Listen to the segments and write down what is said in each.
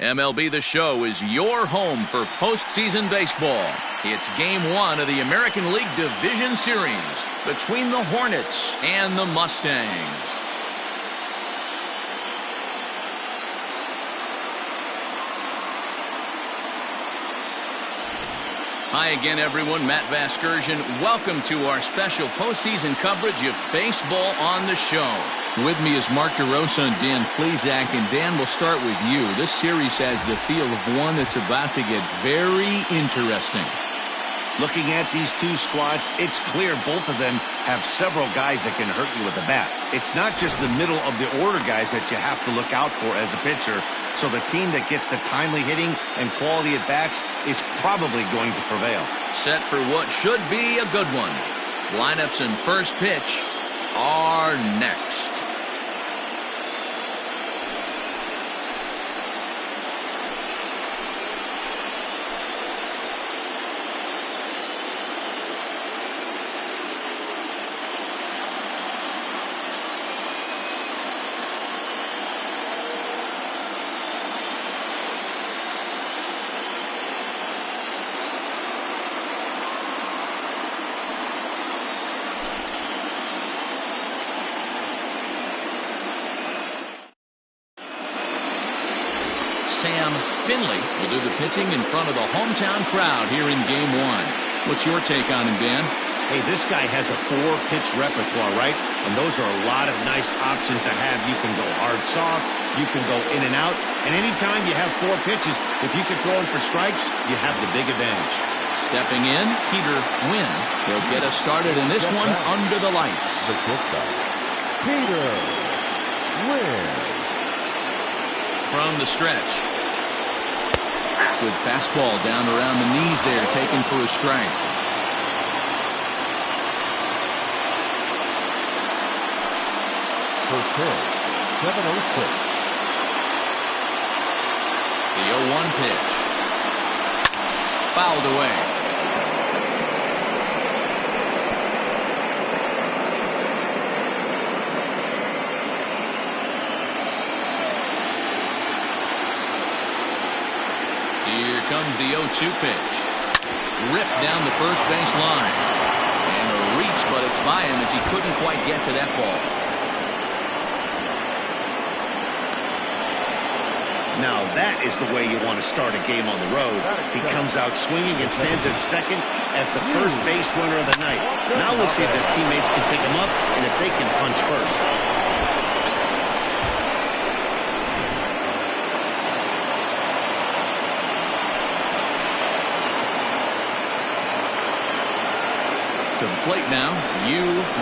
MLB The Show is your home for postseason baseball. It's Game 1 of the American League Division Series between the Hornets and the Mustangs. Hi again, everyone. Matt Vasgersian. Welcome to our special postseason coverage of Baseball on the Show. With me is Mark DeRosa and Dan Plesac. And Dan, we'll start with you. This series has the feel of one that's about to get very interesting. Looking at these two squads, it's clear both of them have several guys that can hurt you with a bat. It's not just the middle of the order guys that you have to look out for as a pitcher. So the team that gets the timely hitting and quality at bats is probably going to prevail. Set for what should be a good one. Lineups and first pitch are next. Sam Finley will do the pitching in front of the hometown crowd here in Game 1. What's your take on him, Dan? Hey, this guy has a 4-pitch repertoire, right? And those are a lot of nice options to have. You can go hard soft, you can go in and out, and anytime you have 4 pitches, if you can throw him for strikes, you have the big advantage. Stepping in, Peter Wynn. He'll get us started in this one under the lights. The Peter Wynn. From the stretch. Good fastball down around the knees there, taken for a strike. For pitch, 7-0 The 0-1 pitch. Fouled away. Here comes the 0-2 pitch. Ripped down the first base line. And a reach, but it's by him as he couldn't quite get to that ball. Now that is the way you want to start a game on the road. He comes out swinging and stands at second as the first base runner of the night. Now we'll see if his teammates can pick him up and if they can punch first. To the plate now,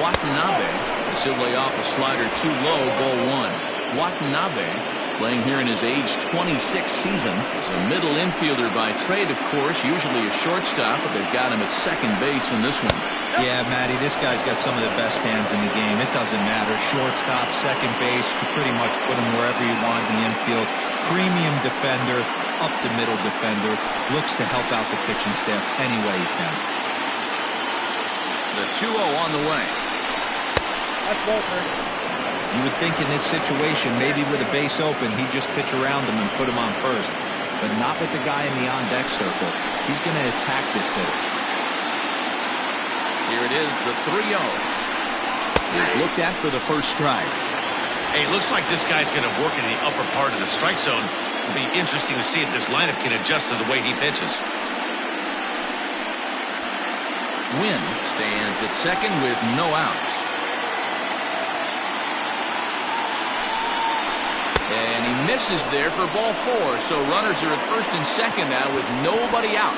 Watanabe. This will lay off a slider too low, ball 1. Watanabe, playing here in his age 26 season, is a middle infielder by trade, of course, usually a shortstop, but they've got him at second base in this one. Yeah, Matty, this guy's got some of the best hands in the game. It doesn't matter. Shortstop, second base, you could pretty much put him wherever you want in the infield. Premium defender, up the middle defender, looks to help out the pitching staff any way he can. The 2-0 on the way. You would think in this situation, maybe with a base open, he'd just pitch around him and put him on first. But not with the guy in the on-deck circle. He's going to attack this hitter. Here it is, the 3-0. He's looked at for the first strike. Hey, it looks like this guy's going to work in the upper part of the strike zone. It'll be interesting to see if this lineup can adjust to the way he pitches. Wynn stands at second with no outs. And he misses there for ball 4, so runners are at first and second now with nobody out.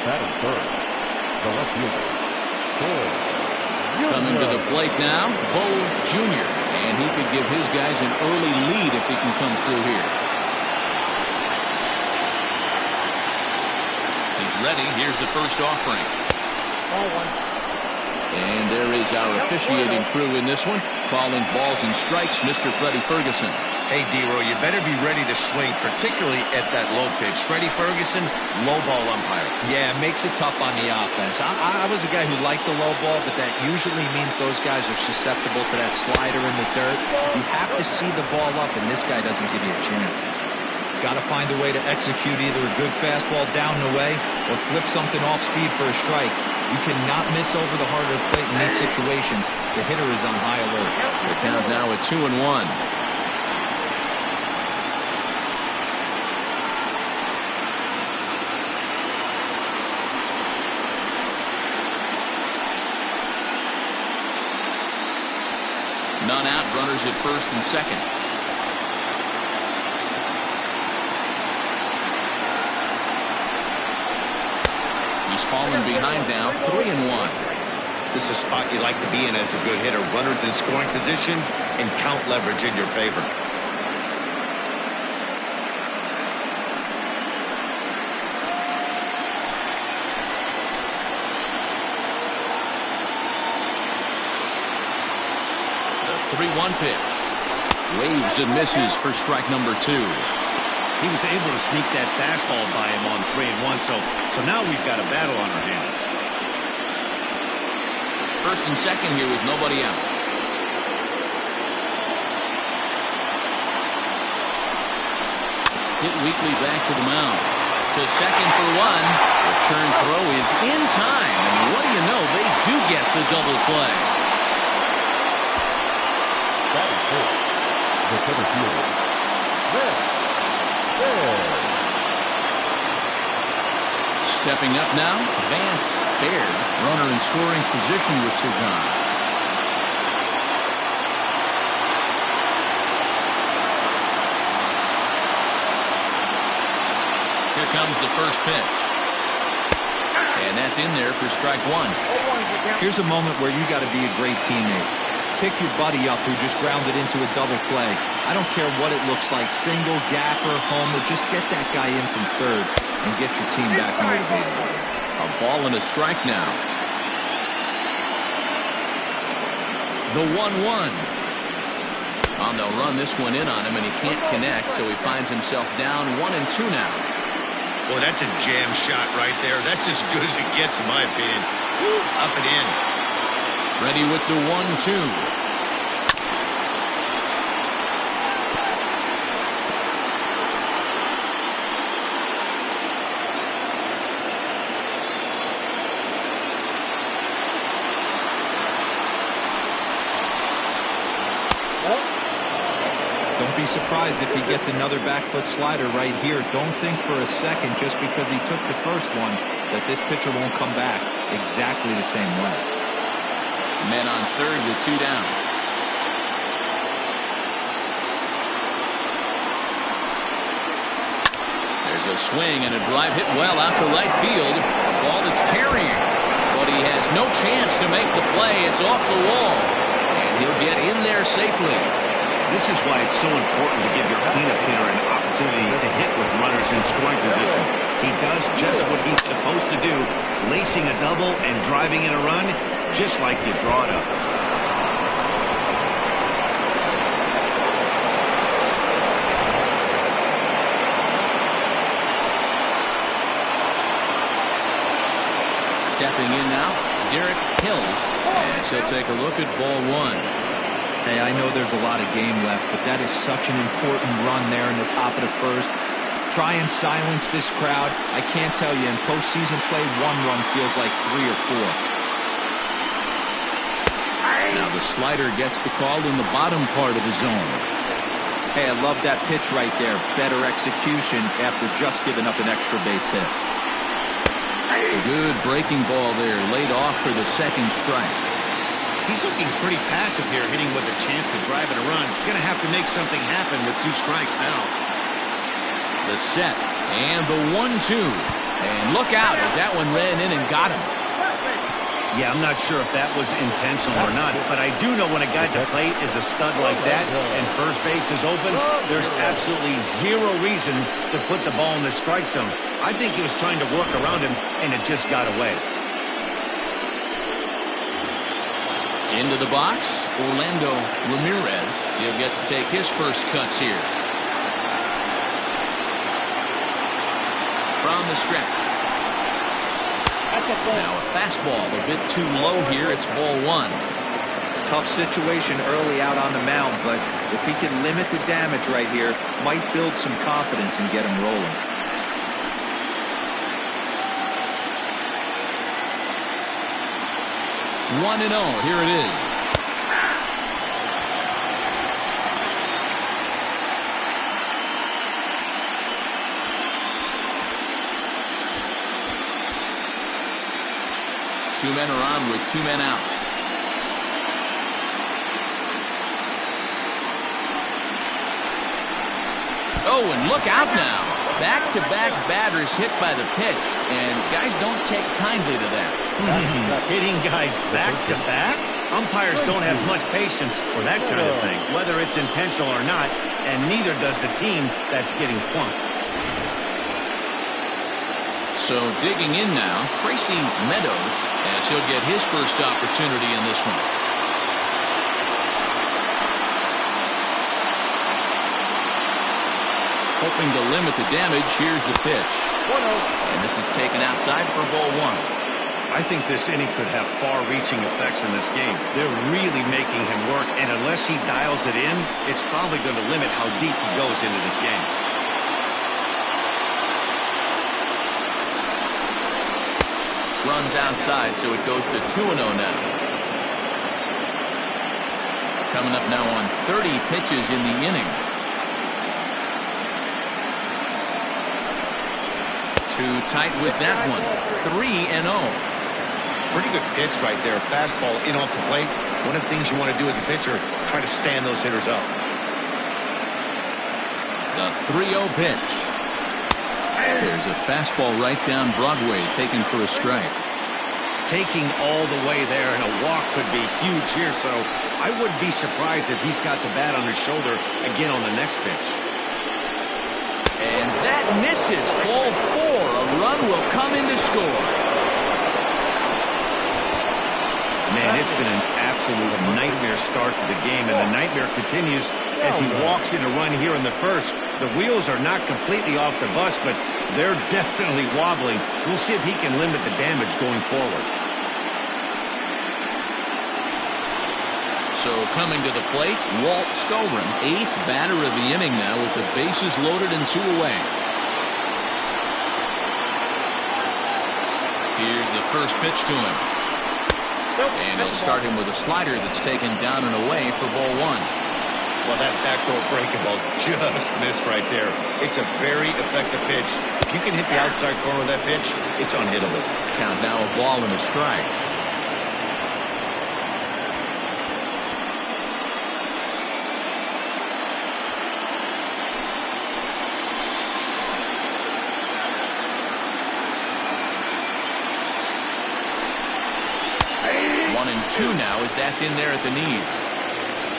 Batting first, the left fielder, Coming to the plate now, Bo Jr. And he could give his guys an early lead if he can come through here. He's ready. Here's the first offering. And there is our officiating crew in this one, calling balls and strikes, Mr. Freddie Ferguson. Hey, D-Roy, you better be ready to swing, particularly at that low pitch. Freddie Ferguson, low ball umpire. Yeah, it makes it tough on the offense. I was a guy who liked the low ball, but that usually means those guys are susceptible to that slider in the dirt. You have to see the ball up, and this guy doesn't give you a chance. Got to find a way to execute either a good fastball down and away or flip something off speed for a strike. You cannot miss over the harder plate in these situations. The hitter is on high alert. The count now at 2-1. None out, runners at first and second. He's fallen behind now, 3-1. This is a spot you like to be in as a good hitter. Runners in scoring position and count leverage in your favor. The 3-1 pitch. Waves and misses for strike number 2. He was able to sneak that fastball by him on 3-1, so now we've got a battle on our hands. First and second here with nobody out. Hit weakly back to the mound. To second for one. The turn throw is in time, and what do you know, they do get the double play. That is it. The center fielder. Stepping up now, Vance Baird, runner in scoring position with Surgan. Here comes the first pitch. And that's in there for strike 1. Here's a moment where you got to be a great teammate. Pick your buddy up who just grounded into a double play. I don't care what it looks like, single, gapper, homer, just get that guy in from third and get your team back motivated. A ball and a strike now. The 1-1. They'll run this one in on him, and he can't connect, so he finds himself down 1-2 now. Boy, that's a jam shot right there. That's as good as it gets, in my opinion. Woo, up and in. Ready with the 1-2. Don't be surprised if he gets another back foot slider right here. Don't think for a second just because he took the first one that this pitcher won't come back exactly the same way. Men on third with 2 down. There's a swing and a drive hit well out to right field. A ball that's carrying, but he has no chance to make the play. It's off the wall, and he'll get in there safely. This is why it's so important to give your cleanup hitter an opportunity to hit with runners in scoring position. He does just what he's supposed to do, lacing a double and driving in a run, just like you draw it up. Stepping in now, Derek Hills, as he'll take a look at ball 1. Hey, I know there's a lot of game left, but that is such an important run there in the top of the first. Try and silence this crowd. I can't tell you, in postseason play, 1 run feels like 3 or 4. Now the slider gets the call in the bottom part of the zone. Hey, I love that pitch right there. Better execution after just giving up an extra base hit. Good breaking ball there, laid off for the second strike. He's looking pretty passive here, hitting with a chance to drive in a run. Going to have to make something happen with 2 strikes now. The set and the 1-2. And look out as that one ran in and got him. Yeah, I'm not sure if that was intentional or not, but I do know when a guy at the plate is a stud like that and first base is open, there's absolutely 0 reason to put the ball in the strike zone. I think he was trying to work around him, and it just got away. Into the box, Orlando Ramirez. He'll get to take his first cuts here. From the stretch. Now a fastball a bit too low here. It's ball one. Tough situation early out on the mound, but if he can limit the damage right here, might build some confidence and get him rolling. 1-0. Here it is. Two men are on with two men out. Oh, and look out now. Back-to-back batters hit by the pitch, and guys don't take kindly to that. Hitting guys back-to-back? Umpires don't have much patience for that kind of thing, whether it's intentional or not, and neither does the team that's getting plunked. So digging in now, Tracy Meadows, as he'll get his first opportunity in this one. Hoping to limit the damage, here's the pitch. 1-0. And this is taken outside for ball one. I think this inning could have far-reaching effects in this game. They're really making him work, and unless he dials it in, it's probably going to limit how deep he goes into this game. Runs outside, so it goes to 2-0 now. Coming up now on 30 pitches in the inning. Too tight with that one. 3-0. Pretty good pitch right there. Fastball in off the plate. One of the things you want to do as a pitcher, try to stand those hitters up. The 3-0 pitch. There's a fastball right down Broadway, taken for a strike. Taking all the way there, and a walk could be huge here, so I wouldn't be surprised if he's got the bat on his shoulder again on the next pitch. And that misses. Ball four. A run will come in to score. Man, it's been an absolute nightmare start to the game, and the nightmare continues as he walks in a run here in the first. The wheels are not completely off the bus, but they're definitely wobbling. We'll see if he can limit the damage going forward. So coming to the plate, Walt Skolrin, eighth batter of the inning now with the bases loaded and two away. Here's the first pitch to him. And he'll start him with a slider that's taken down and away for ball one. Well, that backdoor breaking ball just missed right there. It's a very effective pitch. If you can hit the outside corner of that pitch, it's unhittable. Count now a ball and a strike. Two now as that's in there at the knees.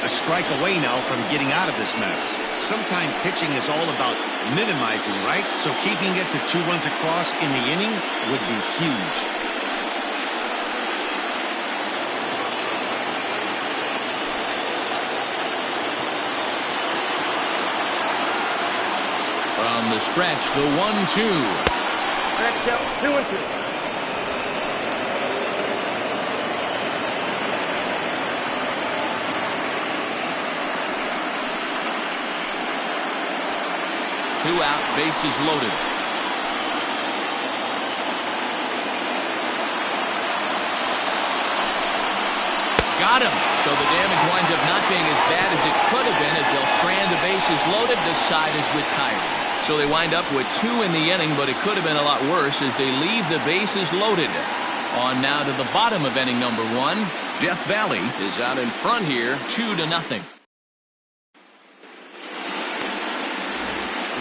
A strike away now from getting out of this mess. Sometimes pitching is all about minimizing, right? So keeping it to 2 runs across in the inning would be huge. From the stretch, the 1-2. Next out, 2-2. Two out, bases loaded. Got him. So the damage winds up not being as bad as it could have been as they'll strand the bases loaded. The side is retired. So they wind up with two in the inning, but it could have been a lot worse as they leave the bases loaded. On now to the bottom of inning number one. Death Valley is out in front here, 2-0.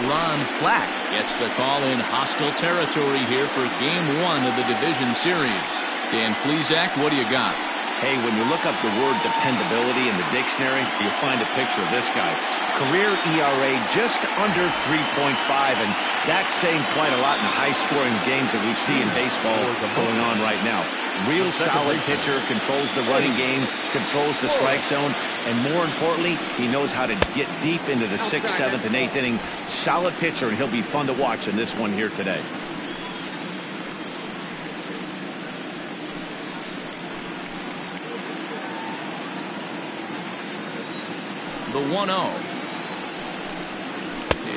Ron Black gets the call in hostile territory here for game one of the division series. Dan Plesac, what do you got? Hey, when you look up the word dependability in the dictionary, you'll find a picture of this guy. Career ERA just under 3.5, and that's saying quite a lot in the high-scoring games that we see in baseball going on right now. Real solid pitcher, controls the running game, controls the strike zone, and more importantly, he knows how to get deep into the 6th, 7th, and 8th inning. Solid pitcher, and he'll be fun to watch in this one here today. The 1-0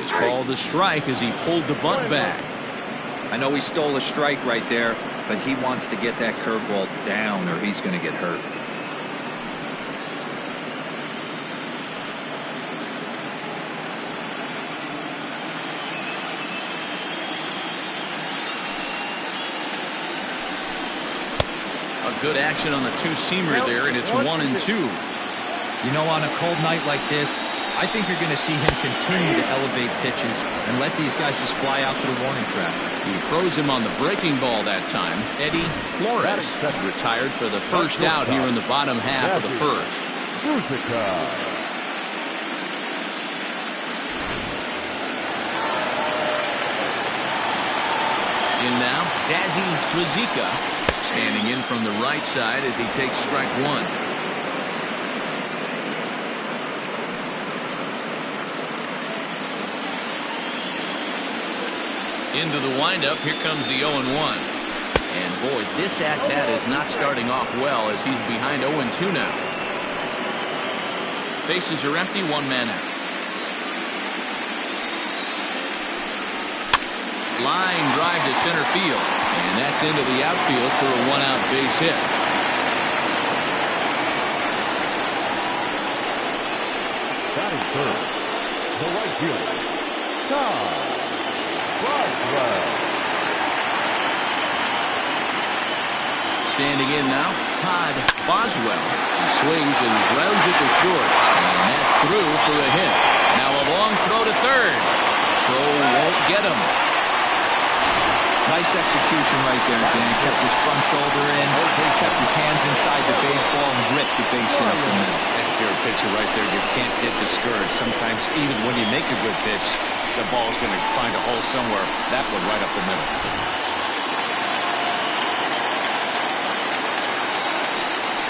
is called a strike as he pulled the bunt back. I know he stole a strike right there, but he wants to get that curveball down or he's going to get hurt. A good action on the two-seamer there, and it's 1-2. You know, on a cold night like this, I think you're going to see him continue to elevate pitches and let these guys just fly out to the warning track. He froze him on the breaking ball that time. Eddie Flores has retired for the first out here in the bottom half of the first. In now, Dazzy Rizika standing in from the right side as he takes strike one. Into the windup, here comes the 0-1. And boy, this at-bat is not starting off well as he's behind 0-2 now. Bases are empty, one man out. Line drive to center field, and that's into the outfield for a one-out base hit. Batting third, the right fielder, Todd Boswell. Standing in now, Todd Boswell. He swings and grounds it to short, and that's through for a hit. Now a long throw to third. Throw won't get him. Nice execution right there, Dan. Kept his front shoulder in, kept his hands inside the baseball, and ripped the base hit up the middle. If you're a pitcher right there, you can't get discouraged. Sometimes even when you make a good pitch, the ball's going to find a hole somewhere. That one right up the middle.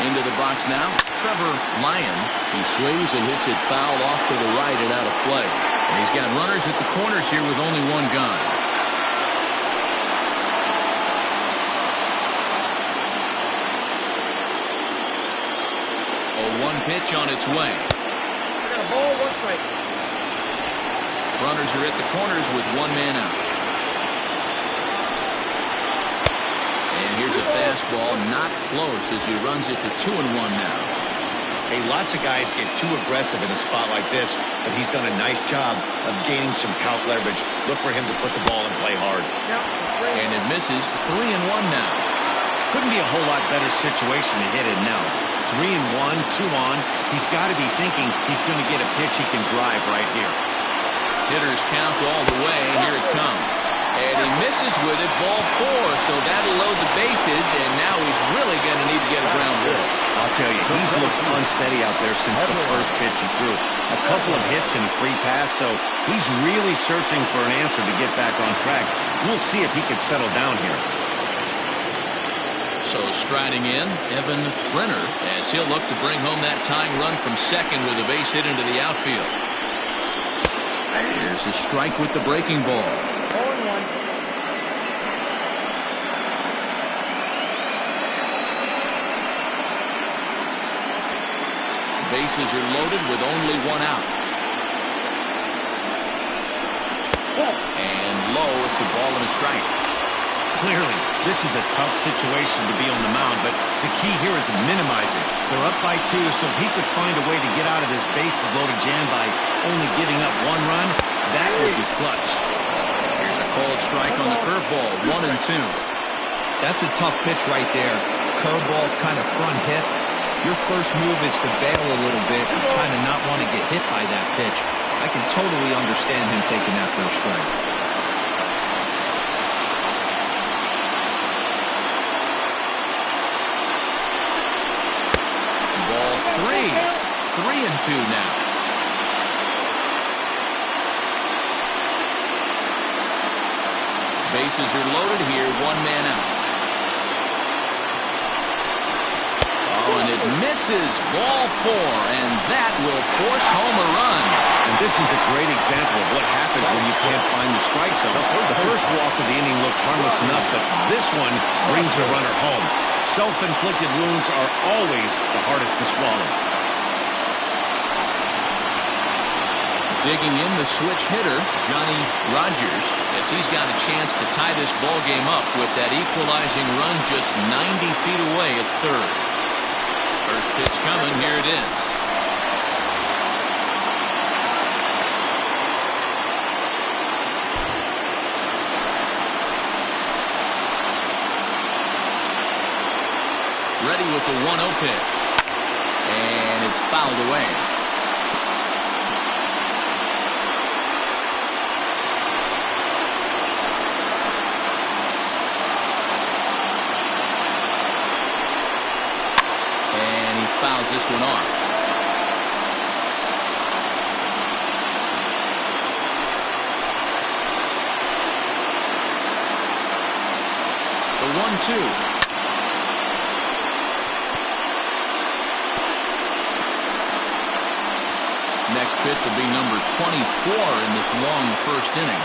Into the box now, Trevor Lyon. He swings and hits it foul off to the right and out of play. And he's got runners at the corners here with only one gone. One pitch on its way. I got a ball, one strike. Runners are at the corners with one man out. And here's a fastball, not close as he runs it to 2-1 now. Hey, lots of guys get too aggressive in a spot like this, but he's done a nice job of gaining some count leverage. Look for him to put the ball and play hard. And it misses. 3-1 now. Couldn't be a whole lot better situation to hit in now. 3-1, 2 on. He's got to be thinking he's going to get a pitch he can drive right here. Hitters count all the way. Here it comes. And he misses with it. Ball 4. So that'll load the bases. And now he's really going to need to get a ground ball. I'll tell you, he's looked unsteady out there since the first pitch he threw. A couple of hits and a free pass. So he's really searching for an answer to get back on track. We'll see if he can settle down here. So striding in, Evan Brenner, as he'll look to bring home that tying run from second with a base hit into the outfield. Here's a strike with the breaking ball. 0-1. Bases are loaded with only one out. And low, it's a ball and a strike. Clearly, this is a tough situation to be on the mound, but the key here is minimizing. They're up by 2, so if he could find a way to get out of this bases-loaded jam by only giving up 1 run, that would be clutch. Here's a cold strike on the curveball, 1-2. That's a tough pitch right there. Curveball, kind of front hit. Your first move is to bail a little bit and kind of not want to get hit by that pitch. I can totally understand him taking that first strike. 2 now. Bases are loaded here, 1 man out. Oh, and it misses, ball 4, and that will force home a run. And this is a great example of what happens when you can't find the strike zone. The first walk of the inning looked harmless enough, but this one brings the runner home. Self-inflicted wounds are always the hardest to swallow. Digging in the switch hitter, Johnny Rogers, as he's got a chance to tie this ball game up with that equalizing run just 90 feet away at third. First pitch coming, here it is. Ready with the 1-0 pitch. And it's fouled away. Fouls this one off. The 1-2. Next pitch will be number 24 in this long first inning.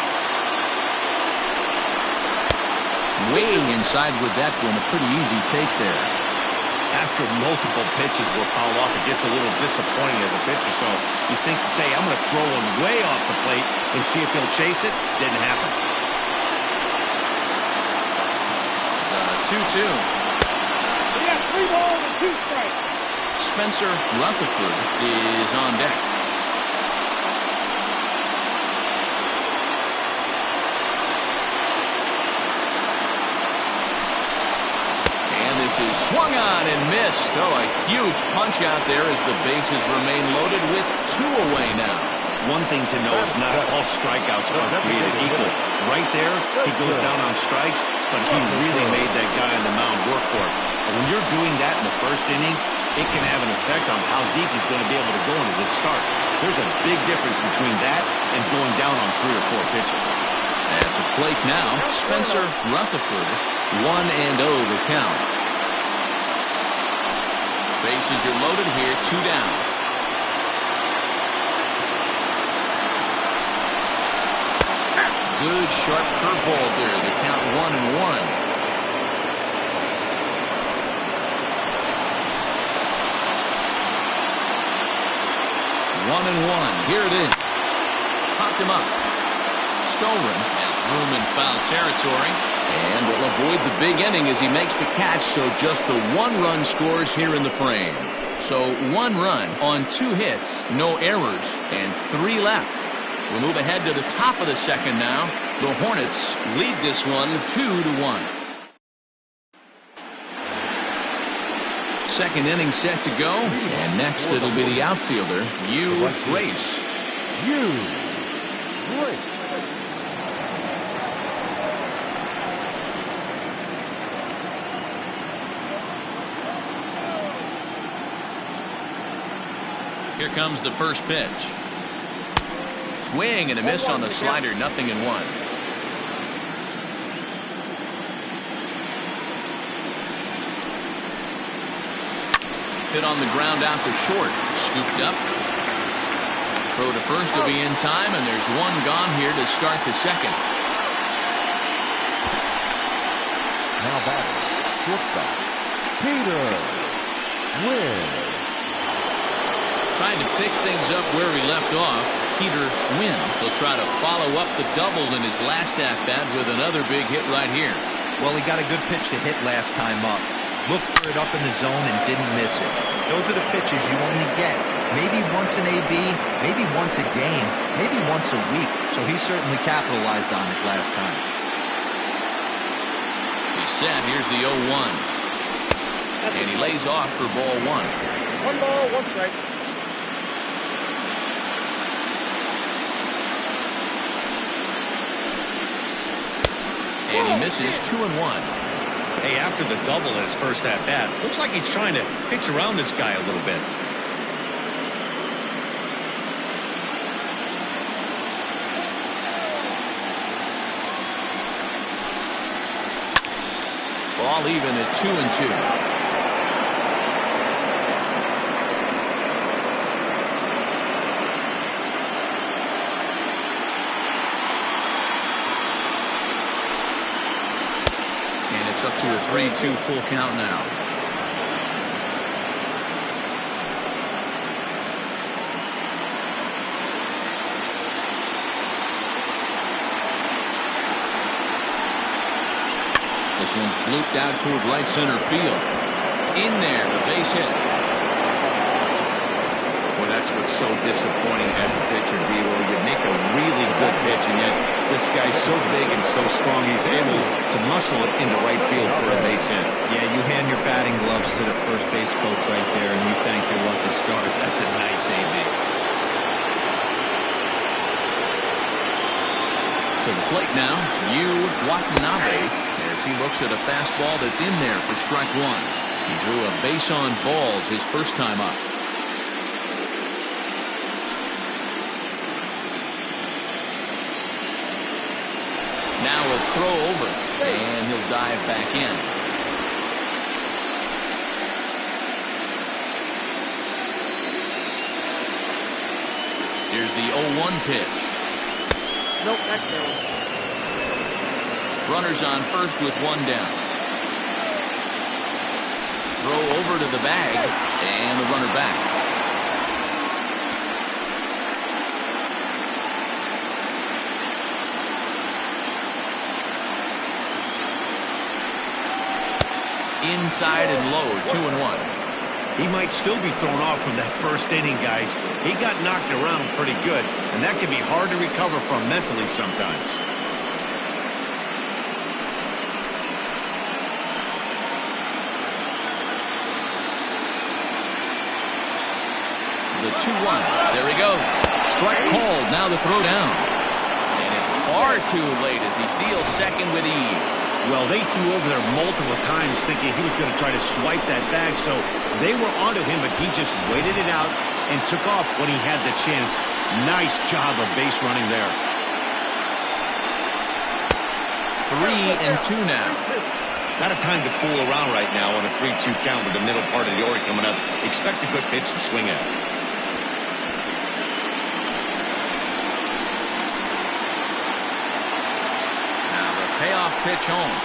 Way inside with that one, a pretty easy take there. After multiple pitches were fouled off, it gets a little disappointing as a pitcher. So you think, say, I'm going to throw one way off the plate and see if he'll chase it. Didn't happen. 2-2. We have 3 balls and 2 strikes. Spencer Rutherford is on deck. This is swung on and missed. Oh, a huge punch out there as the bases remain loaded with 2 away now. One thing to know is not all strikeouts are created equal. Right there, he goes down on strikes, but he really made that guy on the mound work for it. And when you're doing that in the first inning, it can have an effect on how deep he's going to be able to go into this start. There's a big difference between that and going down on 3 or 4 pitches. At the plate now, Spencer Rutherford, 1-0 the count. Bases are loaded here, 2 down. Good sharp curveball there. The count 1-1. 1-1. Here it is. Popped him up. Skowron has room in foul territory. And will avoid the big inning as he makes the catch, so just the 1 run scores here in the frame. So 1 run on 2 hits, no errors, and 3 left. We'll move ahead to the top of the second now. The Hornets lead this one 2-1. Second inning set to go, and next it'll be the outfielder, Hugh Grace. Hugh Grace. Here comes the first pitch. Swing and a miss on the slider, 0-1. Hit on the ground out to short. Scooped up. Throw to first will be in time, and there's 1 gone here to start the second. Now batting, shortstop, Peter Wynn. Trying to pick things up where he left off. Peter Wynn will try to follow up the double in his last at-bat with another big hit right here. Well, he got a good pitch to hit last time up. Looked for it up in the zone and didn't miss it. Those are the pitches you only get. Maybe once an AB, maybe once a game, maybe once a week. So he certainly capitalized on it last time. He's set. Here's the 0-1. And he lays off for ball 1. 1 ball, 1 strike. And he misses 2-1. Hey, after the double in his first at-bat, looks like he's trying to pitch around this guy a little bit. Ball even at 2-2. It's up to a 3-2 full count now. This one's blooped out toward right center field. In there, a base hit. Well, that's what's so disappointing as a pitcher, Devo. You make a really good pitch, and yet this guy's so big and so strong, he's able to muscle it into right field for a base hit. Yeah, you hand your batting gloves to the first base coach right there, and you thank your lucky stars. That's a nice AB. To the plate now, Yu Watanabe, as he looks at a fastball that's in there for strike one. He drew a base on balls his first time up. Now a throw over, and he'll dive back in. Here's the 0-1 pitch. Nope, that's no. Runners on first with one down. Throw over to the bag, and the runner back. Inside and low, 2-1. He might still be thrown off from that first inning, guys. He got knocked around pretty good, and that can be hard to recover from mentally sometimes. The 2-1. There he goes. Strike called. Now the throw down. And it's far too late as he steals second with ease. Well, they threw over there multiple times thinking he was going to try to swipe that bag, so they were onto him, but he just waited it out and took off when he had the chance. Nice job of base running there. 3-2 now. Not a time to fool around right now on a 3-2 count with the middle part of the order coming up. Expect a good pitch to swing at. Payoff pitch home.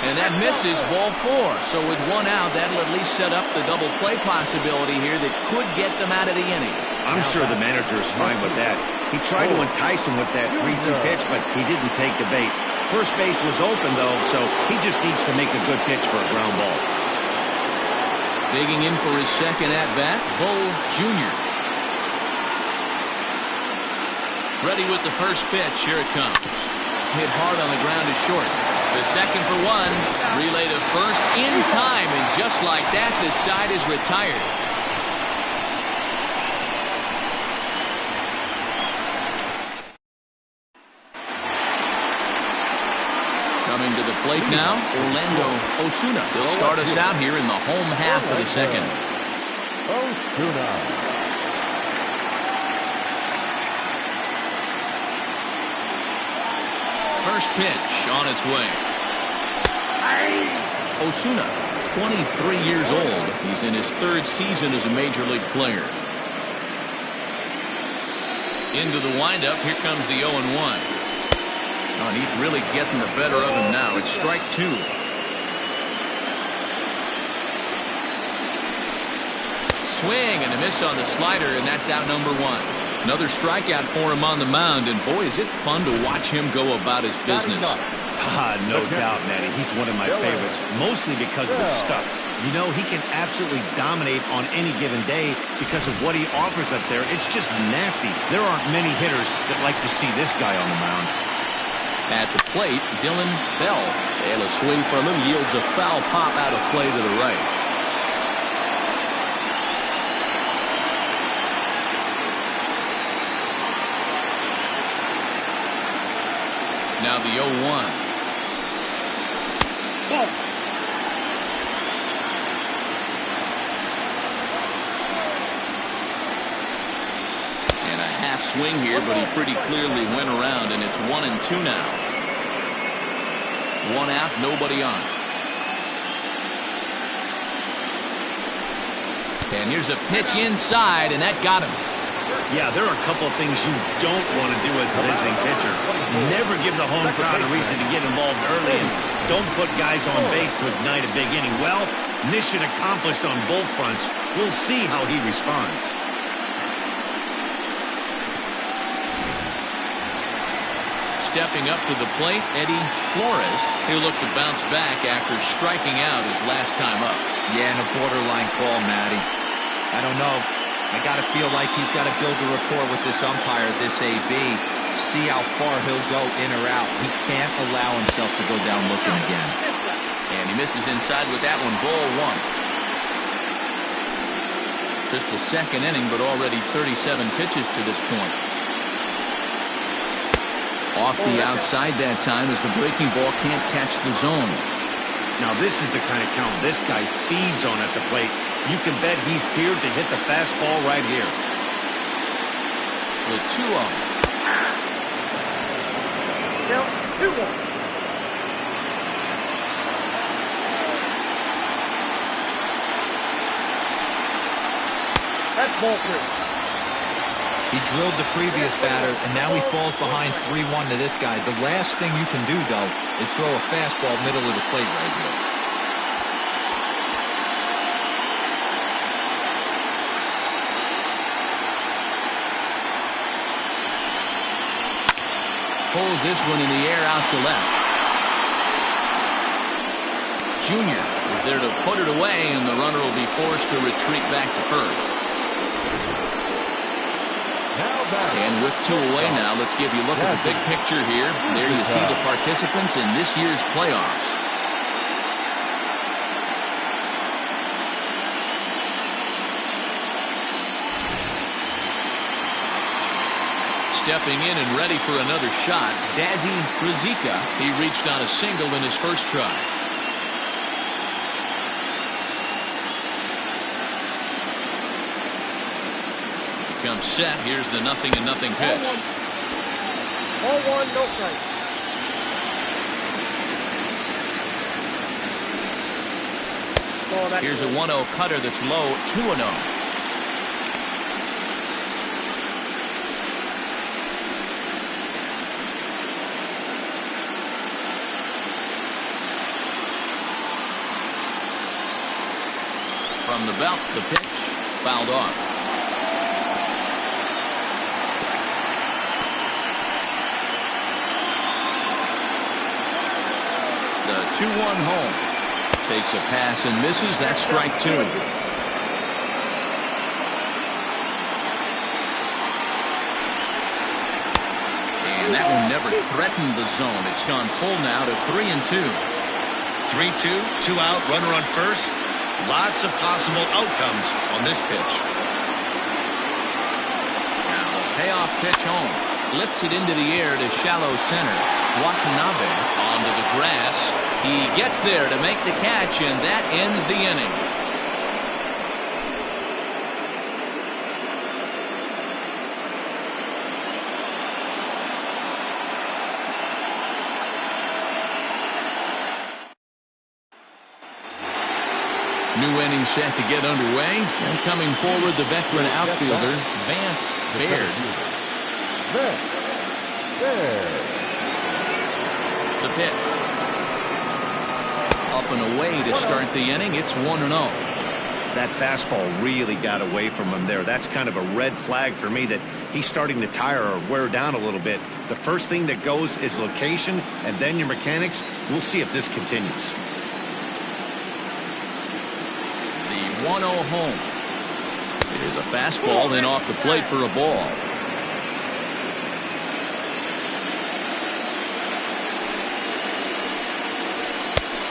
And that misses, ball 4. So with one out, that'll at least set up the double play possibility here that could get them out of the inning. I'm sure the manager is fine with that. He tried to entice him with that 3-2 pitch, but he didn't take the bait. First base was open, though, so he just needs to make a good pitch for a ground ball. Digging in for his second at-bat, Bull Jr. Ready with the first pitch. Here it comes. Hit hard on the ground to short. The second for one. Relay to first in time, and just like that, the side is retired. Coming to the plate now, Orlando Osuna. He'll start us out here in the home half of the second. Osuna. First pitch on its way. Osuna, 23 years old. He's in his third season as a major league player. Into the windup. Here comes the 0-1. Oh, and he's really getting the better of him now. It's strike 2. Swing and a miss on the slider, and that's out number 1. Another strikeout for him on the mound, and boy, is it fun to watch him go about his business. No doubt, Matty. He's one of my favorites, mostly because of his stuff. You know, he can absolutely dominate on any given day because of what he offers up there. It's just nasty. There aren't many hitters that like to see this guy on the mound. At the plate, Dylan Bell. And a swing from him yields a foul pop out of play to the right. Now the 0-1. And a half swing here, but he pretty clearly went around, and it's 1-2 now. One out, nobody on. And here's a pitch inside, and that got him. Yeah, there are a couple of things you don't want to do as a vising pitcher. Never give the home crowd a reason to get involved early, and don't put guys on base to ignite a big inning. Well, mission accomplished on both fronts. We'll see how he responds. Stepping up to the plate, Eddie Flores. He'll look to bounce back after striking out his last time up. Yeah, and a borderline call, Matty. I don't know. I got to feel like he's got to build a rapport with this umpire, this AB. See how far he'll go in or out. He can't allow himself to go down looking again. And he misses inside with that one. Ball one. Just the second inning, but already 37 pitches to this point. Off the outside that time as the breaking ball can't catch the zone. Now this is the kind of count this guy feeds on at the plate. You can bet he's geared to hit the fastball right here. The 2-0. Now, 2-1. That's ball 3. He drilled the previous batter, and now he falls behind 3-1 to this guy. The last thing you can do, though, is throw a fastball middle of the plate right here. Pulls this one in the air out to left. Junior is there to put it away, and the runner will be forced to retreat back to first. And with 2 away now, let's give you a look at the big picture here. There you see the participants in this year's playoffs. Stepping in and ready for another shot, Dazzy Rizika. He reached on a single in his first try. Comes set. Here's the 0-0 pitch. Ball 1, no strike. Here's a 1-0 cutter that's low, 2-0. From the belt, the pitch fouled off. The 2-1 home. Takes a pass and misses. That's strike 2. And that one never threatened the zone. It's gone full now to 3-2. 3-2, 2 out, runner on first. Lots of possible outcomes on this pitch. Now the payoff pitch home. Lifts it into the air to shallow center. Watanabe onto the grass. He gets there to make the catch, and that ends the inning. New inning set to get underway. And coming forward, the veteran outfielder, Vance Baird. The pitch. Up and away to start the inning. It's 1-0. That fastball really got away from him there. That's kind of a red flag for me that he's starting to tire or wear down a little bit. The first thing that goes is location, and then your mechanics. We'll see if this continues. The 1-0 home. It is a fastball, then off the plate for a ball.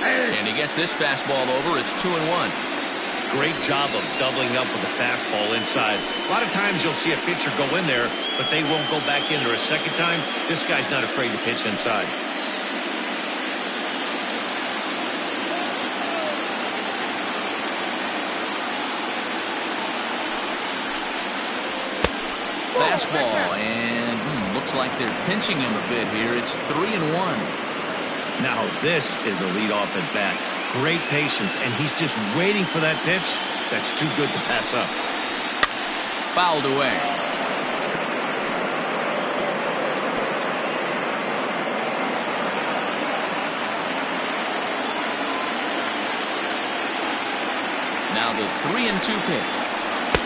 And he gets this fastball over. It's 2-1. Great job of doubling up with the fastball inside. A lot of times you'll see a pitcher go in there, but they won't go back in there a second time. This guy's not afraid to pitch inside. Fastball, and looks like they're pinching him a bit here. It's 3-1. Now this is a leadoff at bat. Great patience, and he's just waiting for that pitch. that's too good to pass up. Fouled away. Now the 3-2 pitch.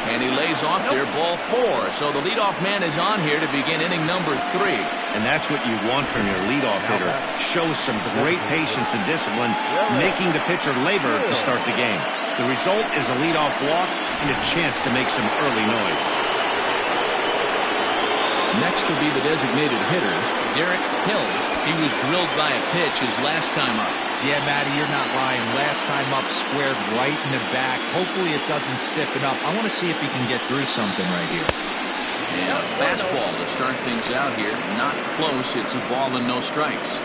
And he lays off there, ball 4. So the leadoff man is on here to begin inning number 3. And that's what you want from your leadoff hitter. Shows some great patience and discipline, making the pitcher labor to start the game. The result is a leadoff walk and a chance to make some early noise. Next will be the designated hitter, Derek Hills. He was drilled by a pitch his last time up. Yeah, Matty, you're not lying. Last time up, squared right in the back. Hopefully it doesn't stiffen up. I want to see if he can get through something right here. And a fastball to start things out here. Not close. It's a ball and no strikes.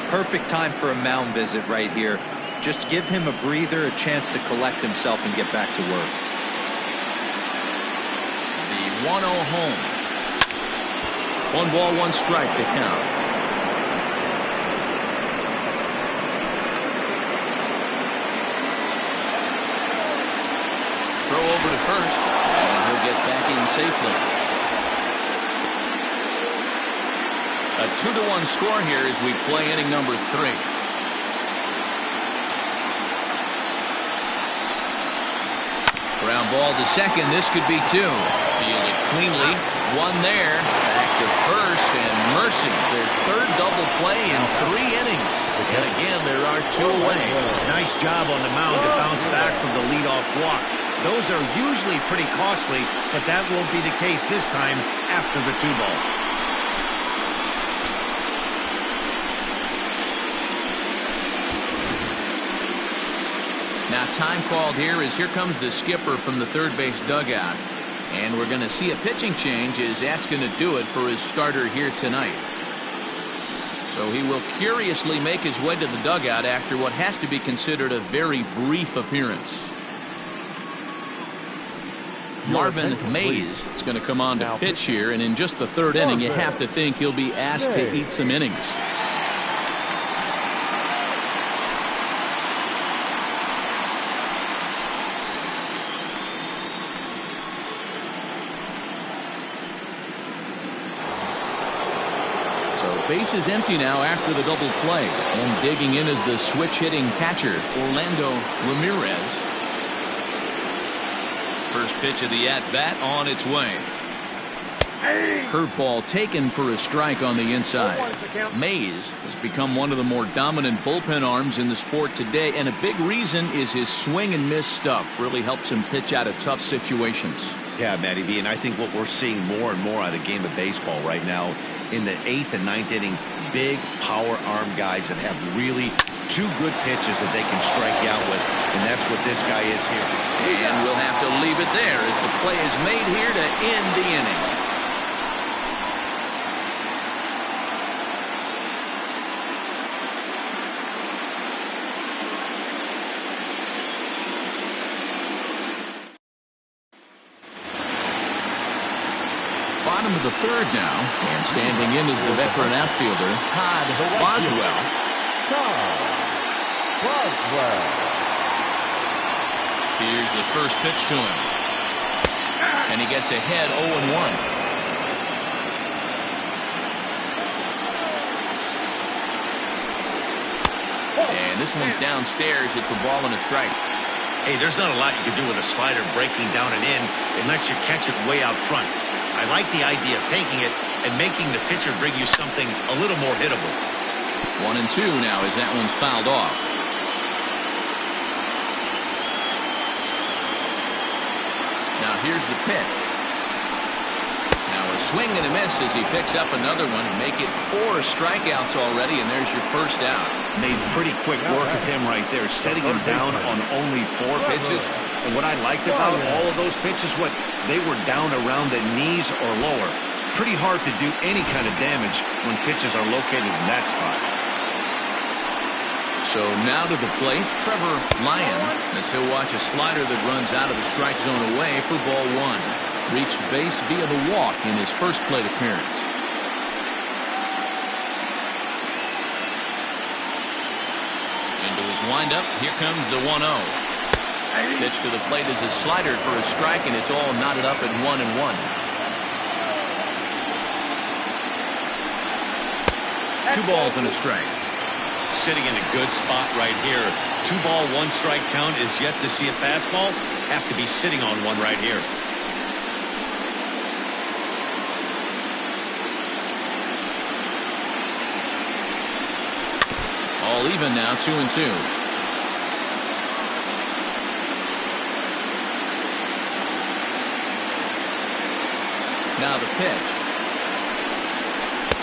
Perfect time for a mound visit right here. Just give him a breather, a chance to collect himself and get back to work. The 1-0 home. 1 ball, 1 strike to count. Throw over to first, and he'll get back in safely. A 2-1 score here as we play inning number 3. Ground ball to second. This could be 2. Fielded cleanly. 1 there. Back to first, and Mercy, their 3rd double play in 3 innings. And again, there are 2 away. Nice job on the mound to bounce back from the leadoff walk. Those are usually pretty costly, but that won't be the case this time after the 2-ball. Now time called here as here comes the skipper from the third base dugout. And we're going to see a pitching change as that's going to do it for his starter here tonight. So he will curiously make his way to the dugout after what has to be considered a very brief appearance. Marvin Mays is going to come on to pitch here, and in just the 3rd inning you have to think he'll be asked to eat some innings. Base is empty now after the double play, and digging in is the switch hitting catcher Orlando Ramirez. First pitch of the at bat on its way. Curveball taken for a strike on the inside. Mays has become one of the more dominant bullpen arms in the sport today, and a big reason is his swing and miss stuff really helps him pitch out of tough situations. Yeah, Matty B, and I think what we're seeing more and more out of the game of baseball right now in the 8th and 9th inning, big power arm guys that have really 2 good pitches that they can strike you out with, and that's what this guy is here. And we'll have to leave it there as the play is made here to end the inning. Bottom of the 3rd now, and standing in is the veteran outfielder Todd Boswell. Here's the first pitch to him, and he gets ahead 0-1. And this one's downstairs. It's a ball and a strike. Hey, there's not a lot you can do with a slider breaking down and in unless you catch it way out front. I like the idea of taking it and making the pitcher bring you something a little more hittable. 1-2 now as that one's fouled off. Now here's the pitch. Now a swing and a miss as he picks up another one. Make it 4 strikeouts already, and there's your first out. Made pretty quick work of him right there, setting him down on only 4 pitches. And what I liked about all of those pitches, they were down around the knees or lower. Pretty hard to do any kind of damage when pitches are located in that spot. So now to the plate, Trevor Lyon, as he'll watch a slider that runs out of the strike zone away for ball 1. Reached base via the walk in his first plate appearance. Into his windup, here comes the 1-0. Pitch to the plate is a slider for a strike, and it's all knotted up at 1-1. 2 balls and a strike. Sitting in a good spot right here. 2 ball, 1 strike count is yet to see a fastball. Have to be sitting on one right here. All even now, 2-2. Now the pitch.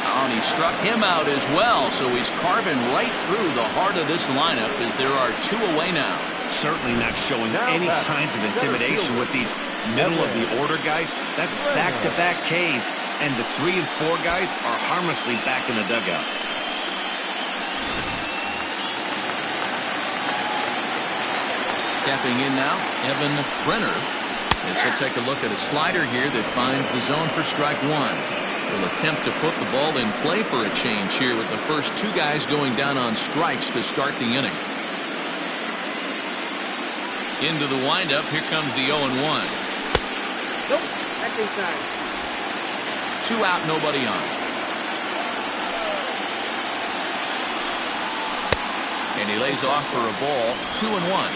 Oh, and he struck him out as well, so he's carving right through the heart of this lineup as there are 2 away now. Certainly not showing any signs of intimidation with these middle-of-the-order guys. That's back-to-back Ks, and the 3 and 4 guys are harmlessly back in the dugout. Stepping in now, Evan Brenner. As he'll take a look at a slider here that finds the zone for strike 1. He'll attempt to put the ball in play for a change here with the first 2 guys going down on strikes to start the inning. Into the windup, here comes the 0-1. Nope, that's inside. 2 out, nobody on. And he lays off for a ball, 2-1.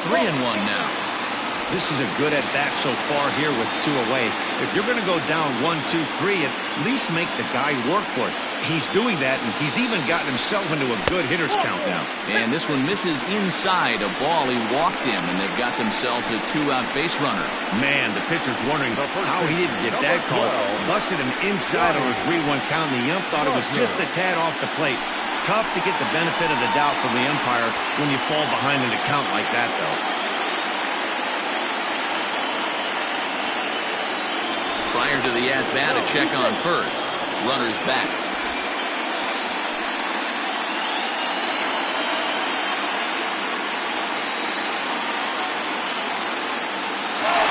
3-1 now. This is a good at-bat so far here with 2 away. If you're going to go down 1, 2, 3, at least make the guy work for it. He's doing that, and he's even gotten himself into a good hitter's count now. And this one misses inside a ball. He walked him, and they've got themselves a 2-out base runner. Man, the pitcher's wondering how he didn't get that call. Busted him inside on a 3-1 count, and the ump thought it was just a tad off the plate. Tough to get the benefit of the doubt from the umpire when you fall behind in a count like that, though. Prior to the at-bat, a check on first. Runner's back.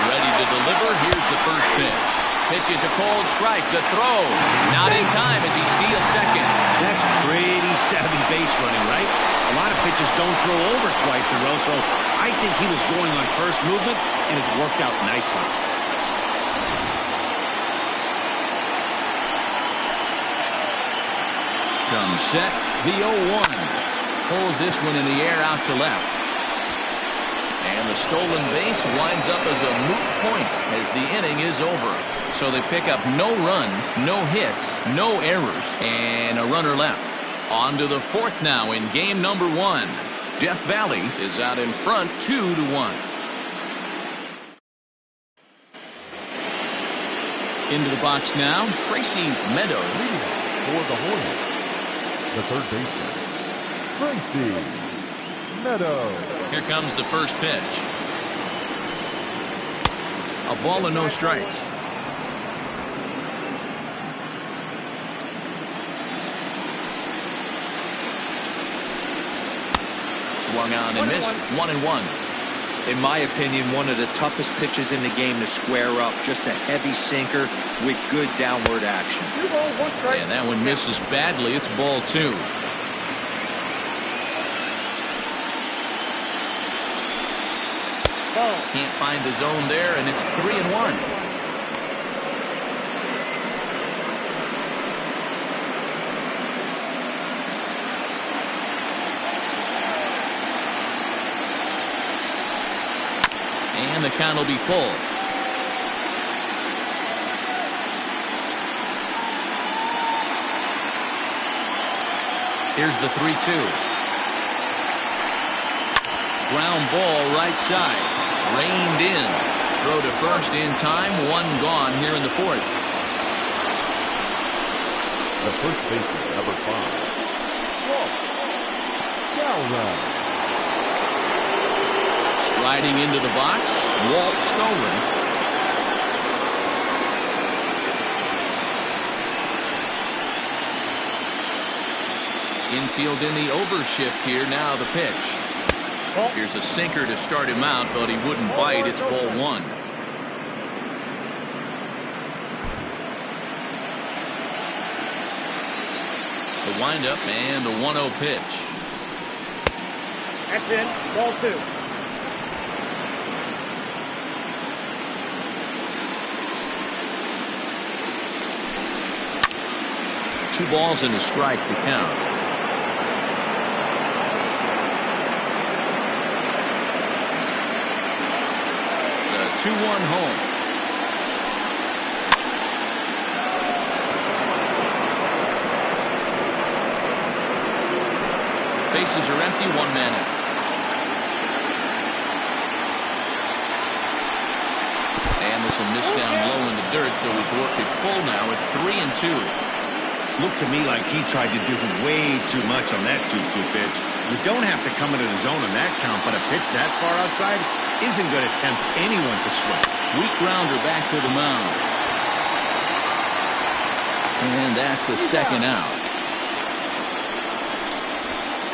Ready to deliver. Here's the first pitch. Pitch is a cold strike. The throw. Not in time as he steals second. That's pretty savvy base running, right? A lot of pitchers don't throw over twice in a row, so I think he was going on first movement, and it worked out nicely. Comes set. The 0-1. Pulls this one in the air out to left. And the stolen base winds up as a moot point as the inning is over. So they pick up no runs, no hits, no errors, and a runner left. On to the 4th now in game number 1. Death Valley is out in front 2-1. Into the box now, Tracy Meadows. For the Hornets, the third baseman, Tracy Meadows. Here comes the first pitch. A ball and no strikes. Swung on and missed. 1-1. In my opinion, one of the toughest pitches in the game to square up. Just a heavy sinker with good downward action. 2 balls, 1 strike. And that one misses badly. It's ball 2. Can't find the zone there, and it's 3-1. And the count will be full. Here's the 3-2. Ground ball right side. Reined in. Throw to first in time. 1 gone here in the 4th. The first baseman, number 5, Walt Skolin. Striding into the box, Walt Skolin. Infield in the overshift here. Now the pitch. Here's a sinker to start him out, but he wouldn't bite. It's ball 1. The windup and the 1-0 pitch. That's in. Ball 2. 2 balls and a strike to count. The 2-1 home. Bases are empty, 1 man out. And this will miss down low in the dirt, so he's worked it full now at 3-2. Looked to me like he tried to do way too much on that 2-2 pitch. You don't have to come into the zone on that count, but a pitch that far outside isn't going to tempt anyone to swing. Weak grounder back to the mound. And that's the second out.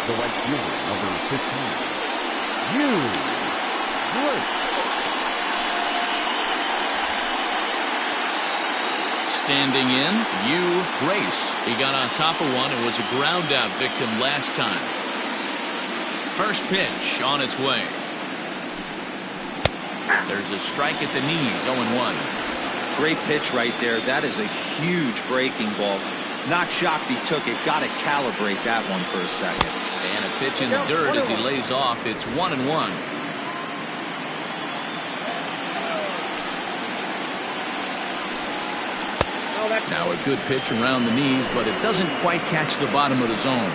The right fielder, number 15. Great. Standing in, Grace. He got on top of one and was a ground out victim last time. First pitch on its way. There's a strike at the knees, 0-1. Great pitch right there. That is a huge breaking ball. Not shocked he took it. Got to calibrate that one for a second. And a pitch in the dirt as he lays off. It's 1-1. Now a good pitch around the knees, but it doesn't quite catch the bottom of the zone.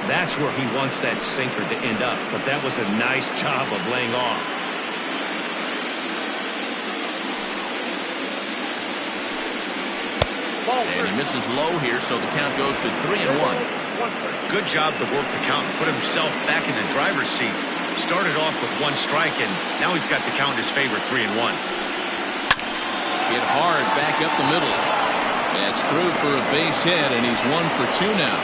That's where he wants that sinker to end up, but that was a nice job of laying off. And he misses low here, so the count goes to 3-1. Good job to work the count and put himself back in the driver's seat. Started off with 1 strike, and now he's got the count in his favor, 3-1. Hit hard back up the middle. That's through for a base hit, and he's 1 for 2 now.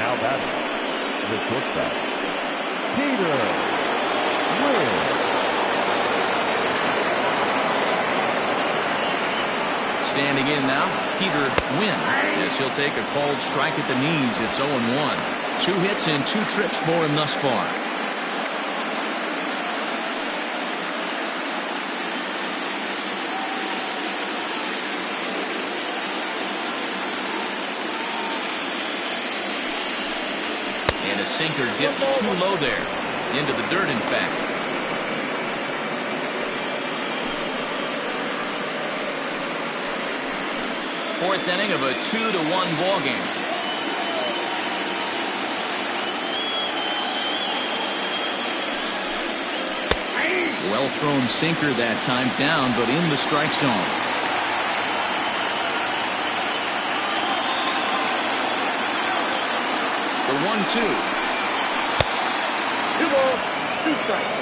Now batting, the shortstop, Peter Wynn. Standing in now, Peter Wynn. Yes, he'll take a called strike at the knees. It's 0-1. 2 hits and 2 trips for him thus far. And a sinker dips too low there. Into the dirt, in fact. Fourth inning of a 2-1 ball game. Well thrown sinker that time, down but in the strike zone. The 1-2. 2 balls, 2 strikes.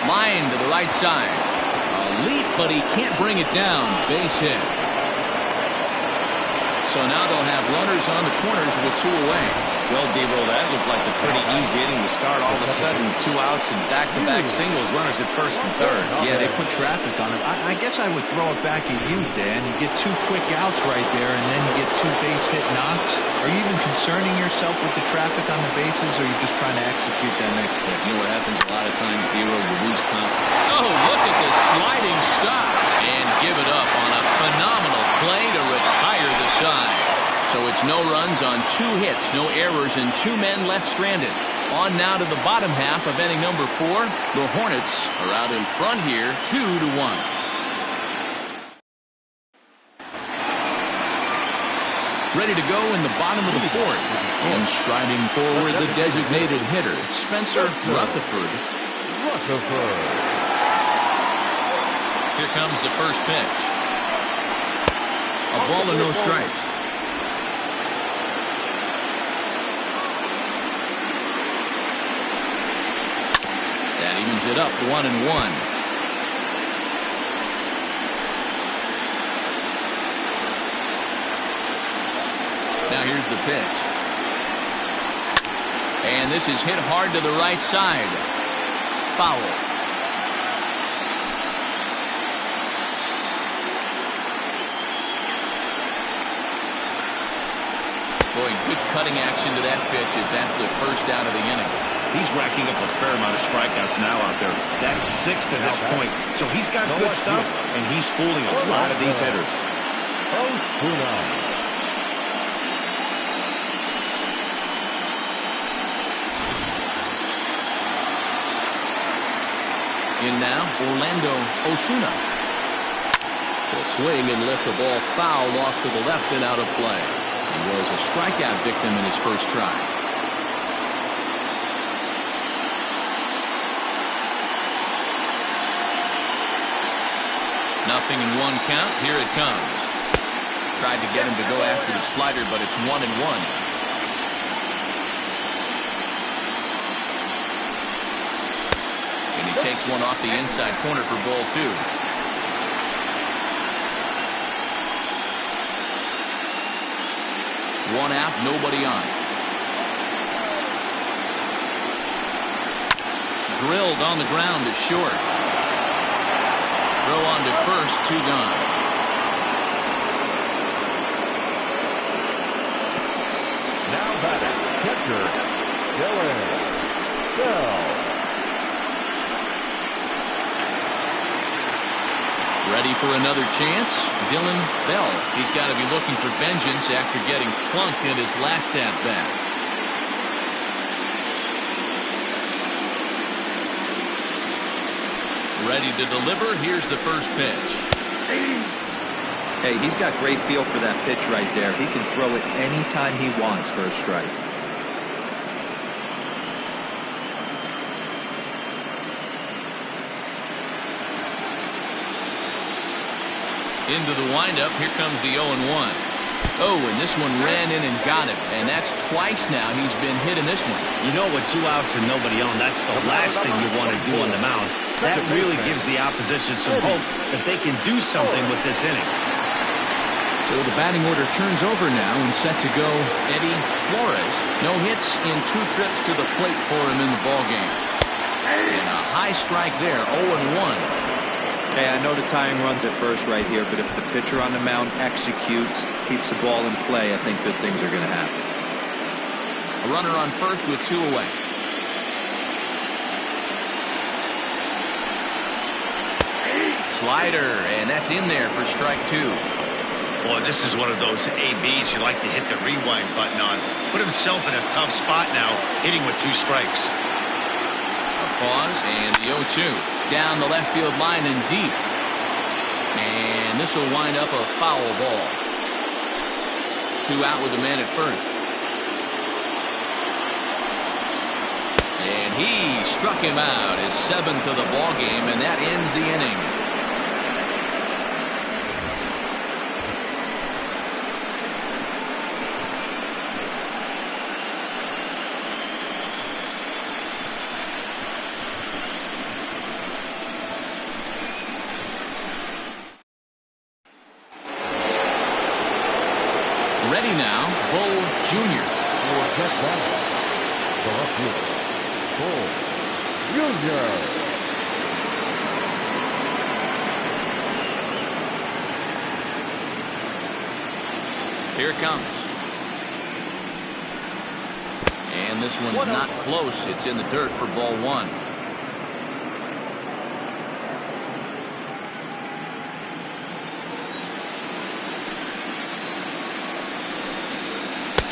Line to the right side. A leap, but he can't bring it down. Base hit. So now they'll have runners on the corners with 2 away. Well, D-Roll, that looked like a pretty easy inning to start. All of a sudden, 2 outs and back-to-back singles, runners at first and third. Yeah, they put traffic on it. I guess I would throw it back at you, Dan. You get 2 quick outs right there, and then you get 2 base hit knocks. Are you even concerning yourself with the traffic on the bases, or are you just trying to execute that next pitch? You know what happens a lot of times, D-Roll, you lose confidence. Oh, look at the sliding stop. And give it up on a phenomenal play to retire the side. So it's no runs on 2 hits, no errors, and 2 men left stranded. On now to the bottom half of inning number 4. The Hornets are out in front here, 2-1. Ready to go in the bottom of the 4th. And striding forward, the designated hitter, Spencer Rutherford. Here comes the first pitch. A ball and no strikes. That evens it up, 1-1. Now here's the pitch. And this is hit hard to the right side. Foul. Boy, good cutting action to that pitch as that's the first out of the inning. He's racking up a fair amount of strikeouts now out there. That's 6 to this point. So he's got good stuff, and he's fooling a lot of these hitters. In now, Orlando Osuna. Will swing and lift the ball foul off to the left and out of play. He was a strikeout victim in his first try. Nothing in 1 count. Here it comes. Tried to get him to go after the slider, but it's 1-1. And he takes one off the inside corner for ball 2. One out, nobody on. Drilled on the ground to short. Throw on to first, 2 gone. Now batting, catcher, Dylan Bell. Ready for another chance? Dylan Bell. He's got to be looking for vengeance after getting plunked in his last at-bat. Ready to deliver. Here's the first pitch. Hey, he's got great feel for that pitch right there. He can throw it anytime he wants for a strike. Into the windup. Here comes the 0-1. Oh, and this one ran in and got him. And that's twice now he's been hit in this one. You know, with 2 outs and nobody on, that's the last thing you want to do on the mound. That really gives the opposition some hope that they can do something with this inning. So the batting order turns over now and set to go Eddie Flores. No hits in 2 trips to the plate for him in the ballgame. And a high strike there, 0-1. Hey, I know the tying runs at first right here, but if the pitcher on the mound executes, keeps the ball in play, I think good things are going to happen. A runner on first with 2 away. Slider, and that's in there for strike 2. Boy, this is one of those ABs you like to hit the rewind button on. Put himself in a tough spot now, hitting with 2 strikes. A pause, and the 0-2. Down the left field line and deep. And this will wind up a foul ball. 2 out with a man at first. And he struck him out, his 7th of the ball game, and that ends the inning. Ready now, Bull Jr. For check back, the left fielder, Bull Jr. Here it comes. And this one's not close. It's in the dirt for ball 1.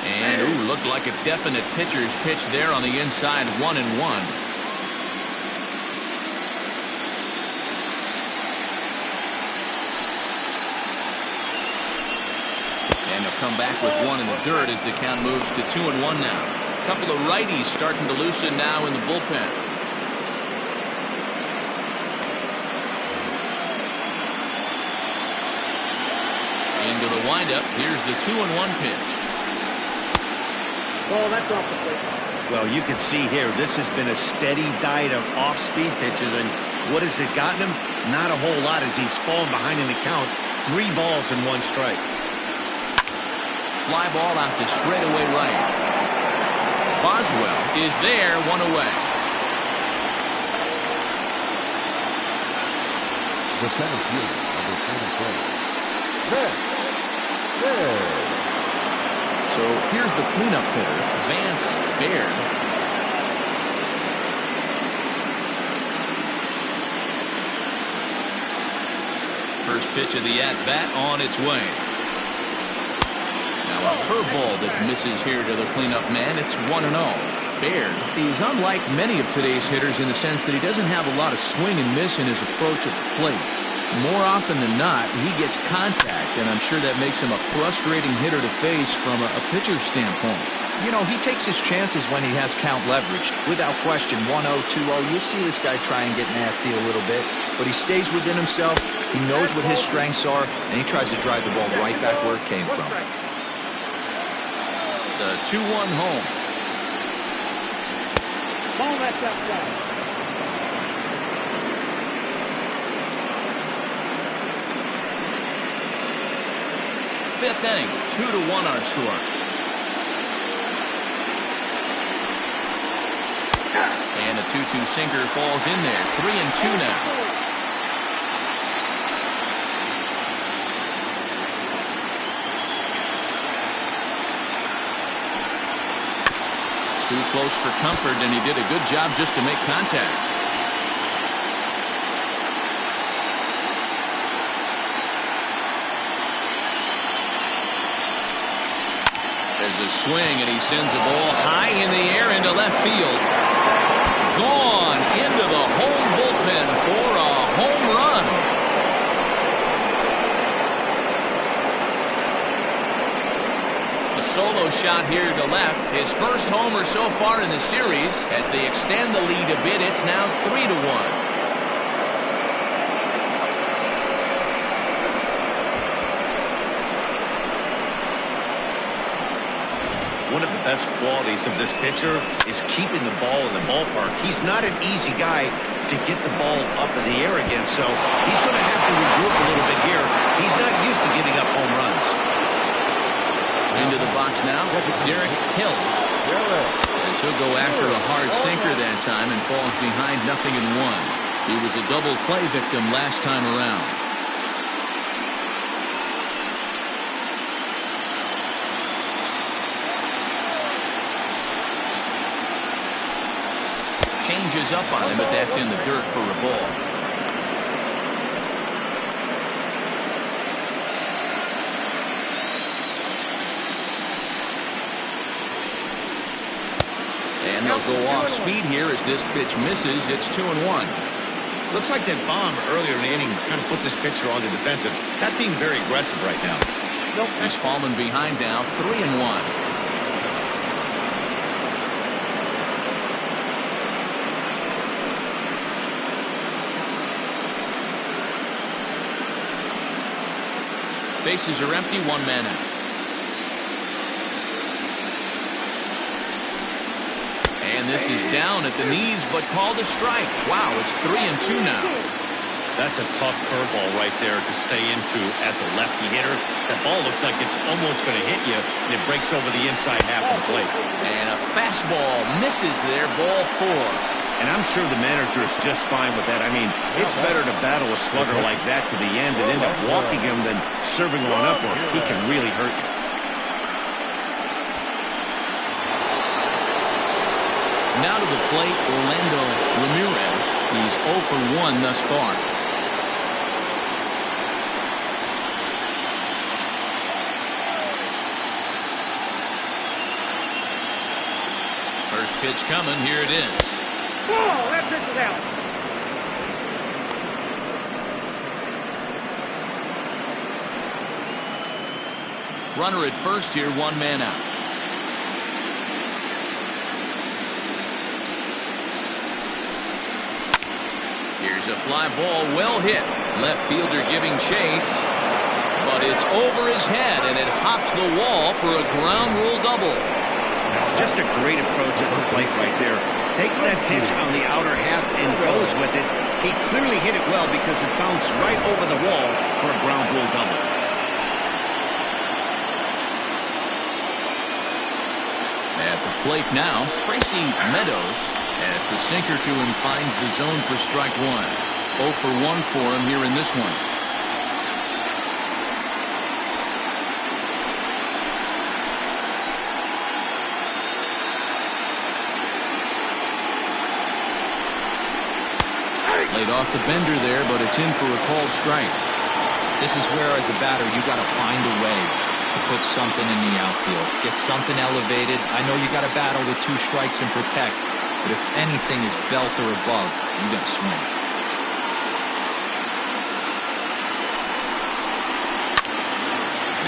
And, ooh, looked like a definite pitcher's pitch there on the inside, 1-1. And they'll come back with 1 in the dirt as the count moves to 2-1 now. A couple of righties starting to loosen now in the bullpen. Into the windup. Here's the 2-1 pitch. Well, that's off the plate. Well, you can see here, this has been a steady diet of off-speed pitches, and what has it gotten him? Not a whole lot as he's fallen behind in the count. 3 balls and 1 strike. Fly ball out to straightaway right. Boswell is there, one away. The center fielder, number 23. There. So here's the cleanup hitter, Vance Baird. First pitch of the at-bat on its way. Now a curveball that misses here to the cleanup man. It's 1-0. Baird is unlike many of today's hitters in the sense that he doesn't have a lot of swing and miss in his approach at the plate. More often than not, he gets contact, and I'm sure that makes him a frustrating hitter to face from a pitcher's standpoint. You know, he takes his chances when he has count leverage. Without question, 1-0, 2-0, you'll see this guy try and get nasty a little bit, but he stays within himself. He knows what his strengths are, and he tries to drive the ball right back where it came from. The 2-1 home. Ball that's outside. Fifth inning, 2-1 our score. And a 2-2 sinker falls in there. 3-2 now. Too close for comfort, and he did a good job just to make contact. There's a swing, and he sends a ball high in the air into left field. Gone into the home bullpen for a home run. A solo shot here to left. His first homer so far in the series. As they extend the lead a bit, it's now 3-1. One of the best qualities of this pitcher is keeping the ball in the ballpark. He's not an easy guy to get the ball up in the air again, so he's going to have to regroup a little bit here. He's not used to giving up home runs. Into the box now, Derek Hills. As he'll go after a hard sinker that time and falls behind 0-1. He was a double play victim last time around. Changes up on him, but that's in the dirt for a ball. And they'll go off speed here as this pitch misses. It's 2-1. Looks like that bomb earlier in the inning kind of put this pitcher on the defensive. Not being very aggressive right now. He's fallen behind now, 3-1. Bases are empty, one man out. And this is down at the knees, but called a strike. Wow, it's 3-2 now. That's a tough curveball right there to stay into as a lefty hitter. That ball looks like it's almost going to hit you, and it breaks over the inside half of the plate. And a fastball misses there, ball 4. And I'm sure the manager is just fine with that. I mean, it's better to battle a slugger like that to the end and end up walking him than serving one up, or he can really hurt you. Now to the plate, Orlando Ramirez. He's 0 for 1 thus far. First pitch coming, here it is. Ball, that pitch is out. Runner at first here, one man out. Here's a fly ball, well hit. Left fielder giving chase, but it's over his head, and it hops the wall for a ground rule double. Just a great approach at the plate right there. Takes that pitch on the outer half and goes with it. He clearly hit it well because it bounced right over the wall for a ground rule double. At the plate now, Tracy Meadows, as the sinker to him finds the zone for strike one. 0 for 1 for him here in this one. Laid off the bender there, but it's in for a called strike. This is where, as a batter, you got to find a way to put something in the outfield. Get something elevated. I know you got to battle with 2 strikes and protect, but if anything is belt or above, you got to swing.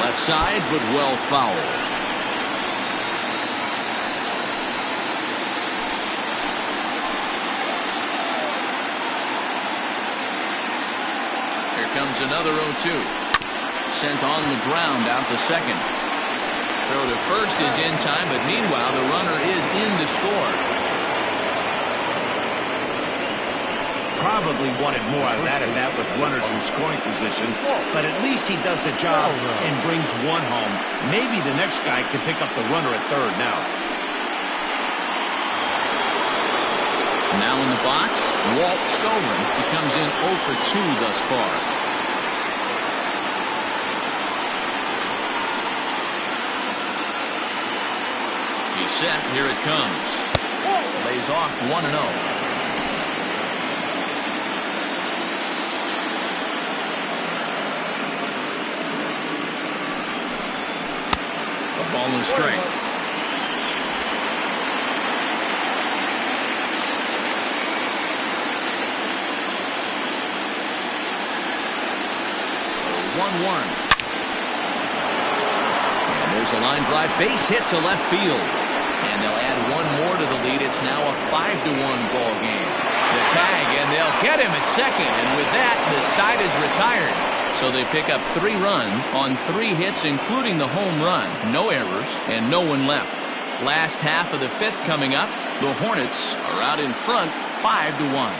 Left side, but well fouled. Comes another 0-2. Sent on the ground out to second. Throw to first is in time, but meanwhile the runner is in to score. Probably wanted more out of that at bat with runners in scoring position, but at least he does the job and brings one home. Maybe the next guy can pick up the runner at third now. Now in the box, Walt Stovin. He comes in 0 for 2 thus far. He's set. Here it comes. Lays off 1-0. A ball and a strike. And there's a line drive, base hit to left field, and they'll add one more to the lead. It's now a 5-1 ball game. The tag, and they'll get him at second, and with that the side is retired. So they pick up 3 runs on 3 hits, including the home run. No errors and no one left. Last half of the 5th coming up. The Hornets are out in front 5-1.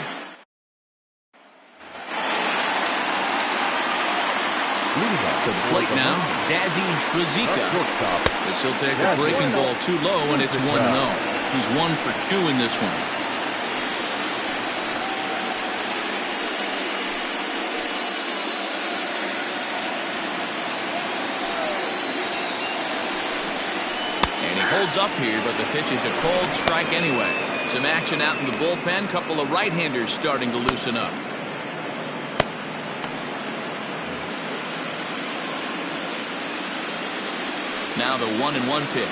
To the plate now, Dazzy Brazika. This will take a breaking ball too low, and it's 1-0. He's 1 for 2 in this one. And he holds up here, but the pitch is a called strike anyway. Some action out in the bullpen. Couple of right-handers starting to loosen up. Now the 1-1 pitch.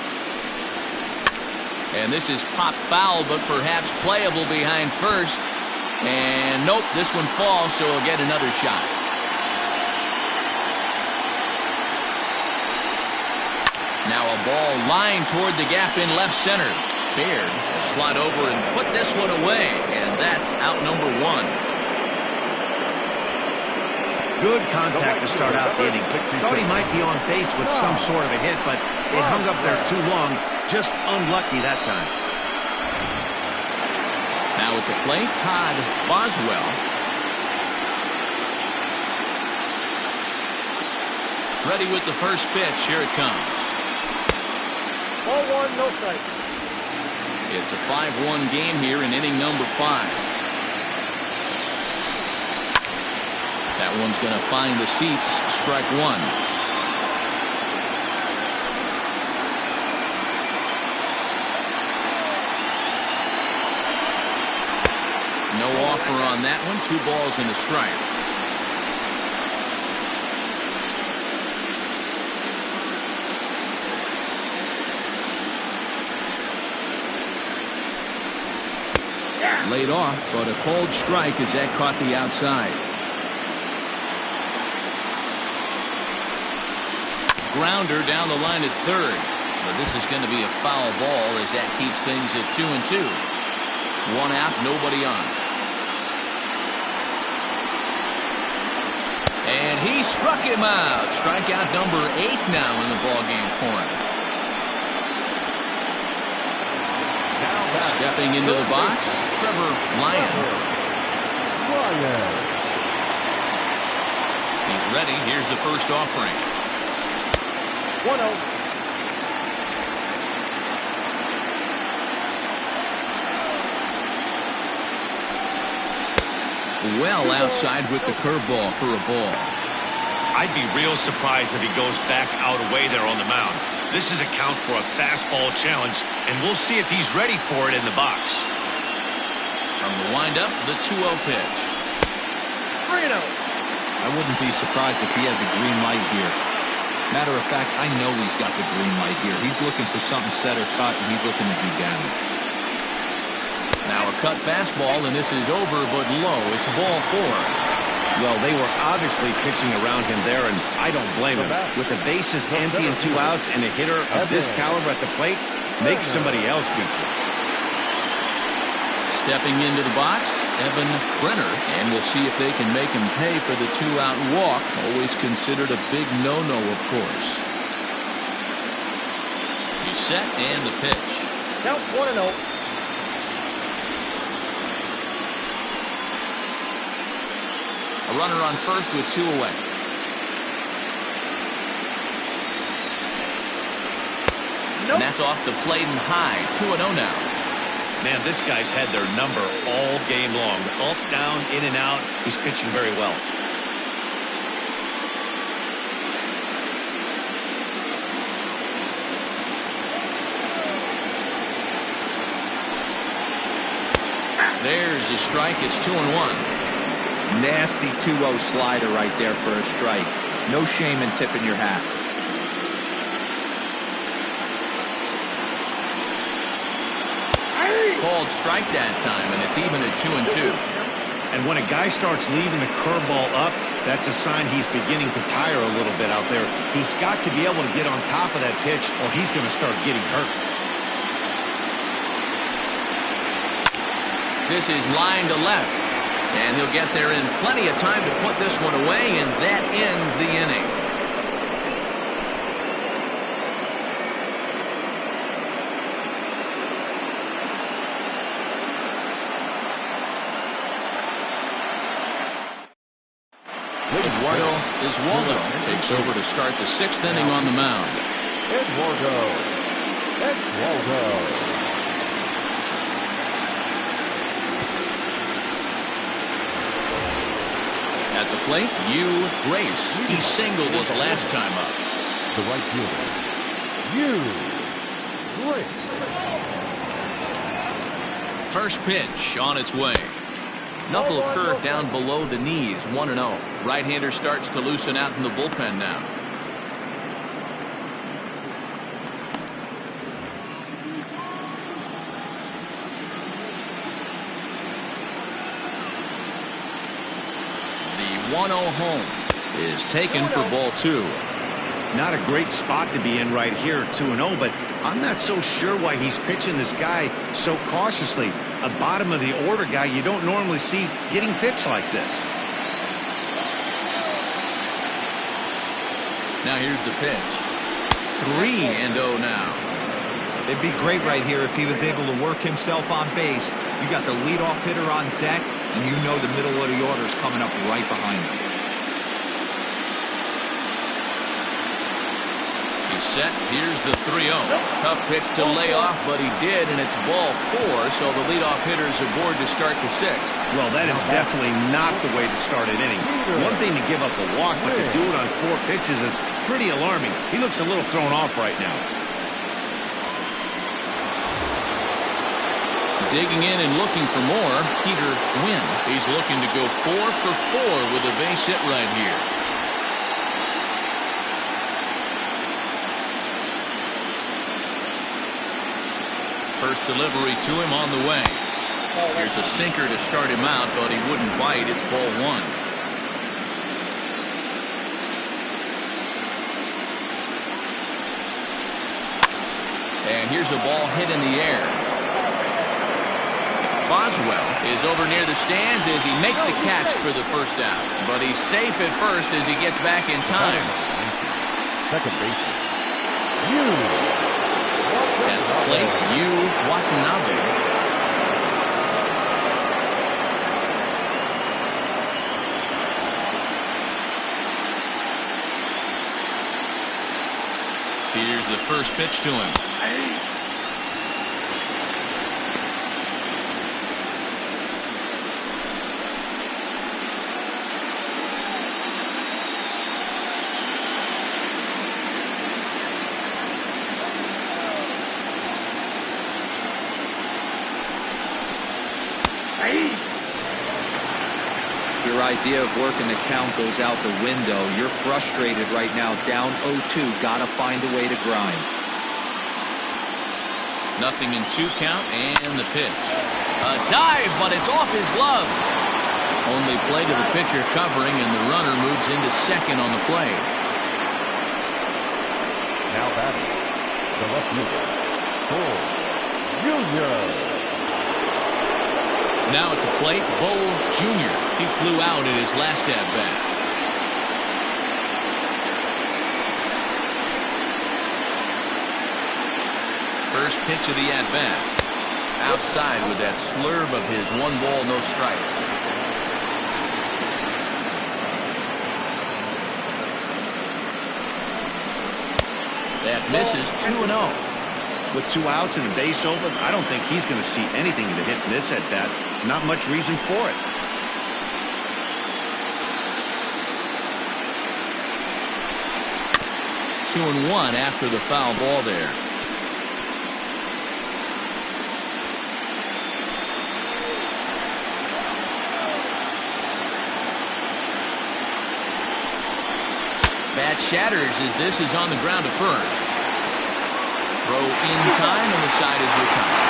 And this is pop foul, but perhaps playable behind first. And nope, this one falls, so he'll get another shot. Now a ball lined toward the gap in left center. Baird will slide over and put this one away, and that's out number 1. Good contact to start out the inning. Thought he might be on base with some sort of a hit, but it hung up there too long. Just unlucky that time. Now at the plate, Todd Boswell. Ready with the first pitch. Here it comes. 4-1, no strike. It's a 5-1 game here in inning number 5. That one's going to find the seats. Strike 1. No offer on that one. 2 balls and a strike. Laid off, but a called strike as that caught the outside. Grounder down the line at third, but this is going to be a foul ball as that keeps things at 2-2. 1 out, nobody on. And he struck him out. Strikeout number 8 now in the ball game for him. Stepping into the box, Trevor Lyon. He's ready. Here's the first offering. 1-0. well outside with the curveball for a ball. I'd be real surprised if he goes back out away there on the mound. This is a count for a fastball challenge, and we'll see if he's ready for it in the box. From the windup, the 2-0 pitch. 3-0. I wouldn't be surprised if he had the green light here. Matter of fact, I know he's got the green light here. He's looking for something set or cut, and he's looking to do damage. Now a cut fastball, and this is over, but low. It's ball 4. Well, they were obviously pitching around him there, and I don't blame him. With the bases empty and 2 outs and a hitter of this caliber at the plate, make somebody else beat you. Stepping into the box, Evan Brenner, and we'll see if they can make him pay for the 2-out walk. Always considered a big no-no, of course. He's set, and the pitch. Count 1-0. A runner on first with 2 away. Nope. And that's off the plate and high. 2-0 now. Man, this guy's had their number all game long. Up, down, in and out. He's pitching very well. There's a strike. It's 2-1. Nasty 2-0 slider right there for a strike. No shame in tipping your hat. Called strike that time, and it's even at 2-2. And when a guy starts leaving the curveball up, that's a sign he's beginning to tire a little bit out there. He's got to be able to get on top of that pitch, or he's going to start getting hurt. This is line to left. And he'll get there in plenty of time to put this one away, and that ends the inning. Eduardo Iswaldo takes over to start the 6th inning on the mound. Eduardo. At the plate, Hugh Grace. He singled his last time up. The right fielder. Great. First pitch on its way. Knuckle curve down below the knees. 1-0. Right-hander starts to loosen out in the bullpen now. The 1-0 home is taken for ball 2. Not a great spot to be in right here, 2-0, but I'm not so sure why he's pitching this guy so cautiously. A bottom of the order guy you don't normally see getting pitched like this. Now here's the pitch. 3-0 now. It'd be great right here if he was able to work himself on base. You got the leadoff hitter on deck, and you know the middle of the order is coming up right behind him. He's set. Here's the 3-0. Tough pitch to lay off, but he did, and it's ball 4, so the leadoff hitter's aboard to start the 6th. Well, that is definitely not the way to start an inning. One thing to give up a walk, but to do it on 4 pitches is pretty alarming. He looks a little thrown off right now. Digging in and looking for more, Peter Wynn. He's looking to go 4 for 4 with a base hit right here. First delivery to him on the way. Here's a sinker to start him out, but he wouldn't bite. It's ball 1. And here's a ball hit in the air. Boswell is over near the stands as he makes the catch for the first out. But he's safe at first as he gets back in time. Second base. At the plate, Yu Watanabe. Here's the first pitch to him. your idea of working the count goes out the window. You're frustrated right now, down 0-2. Got to find a way to grind. 0-2 count, and the pitch. A dive, but it's off his glove. Only play to the pitcher covering, and the runner moves into second on the play. Now batting, the left fielder, Cole Jr. Now at the plate, Cole Jr. He flew out in his last at-bat. First pitch of the at-bat. Outside with that slurve of his 1 ball, no strikes. That misses 2-0. With 2 outs and a base over, I don't think he's going to see anything to hit in this at bat. Not much reason for it. Two and one after the foul ball there. Bat shatters as this is on the ground to first. Throw in time, and the side is retired.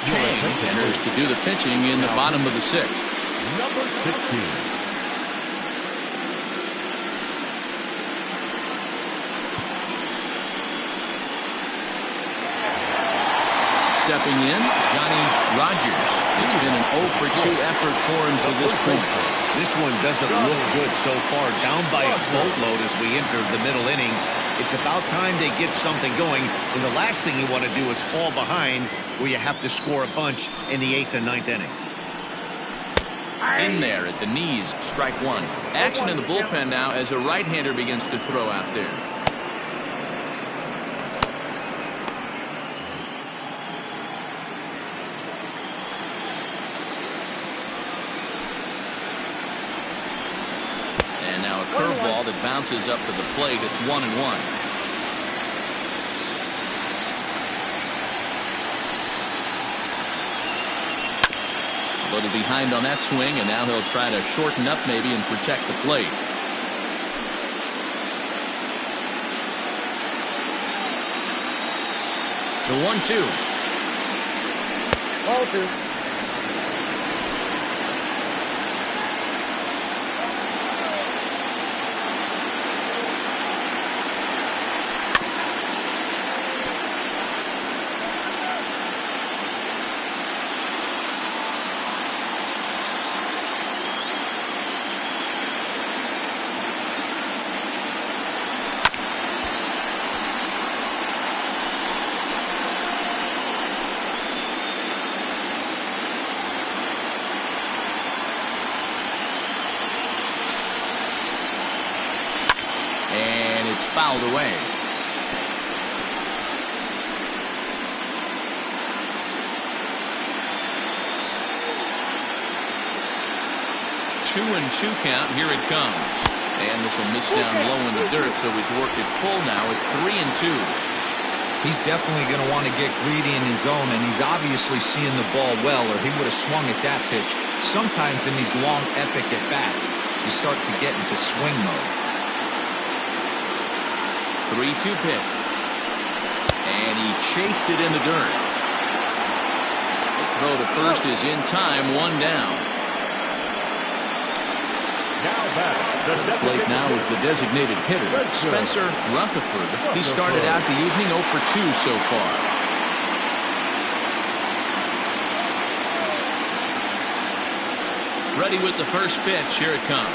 Chang enters to do the pitching in the bottom of the 6th. Number 16. Stepping in, Johnny Rogers. It's been an 0-for-2 effort for him to this point. This one doesn't look good so far. Down by a boatload as we enter the middle innings. It's about time they get something going. And the last thing you want to do is fall behind where you have to score a bunch in the 8th and 9th inning. In there at the knees, strike 1. Action in the bullpen now as a right-hander begins to throw out there. Curveball that bounces up to the plate. It's 1-1. A little behind on that swing, and now he'll try to shorten up maybe and protect the plate. The 1-2. Ball 2. Fouled away. Two and 2 count. Here it comes. And this will miss down low in the dirt, so he's worked it full now at 3 and 2. He's definitely going to want to get greedy in his zone, and he's obviously seeing the ball well, or he would have swung at that pitch. Sometimes in these long, epic at-bats, you start to get into swing mode. 3-2 pitch. And he chased it in the dirt. The throw to first is in time, 1 down. At the plate now is the designated hitter, Spencer Rutherford. He started out the evening 0-for-2 so far. Ready with the first pitch. Here it comes.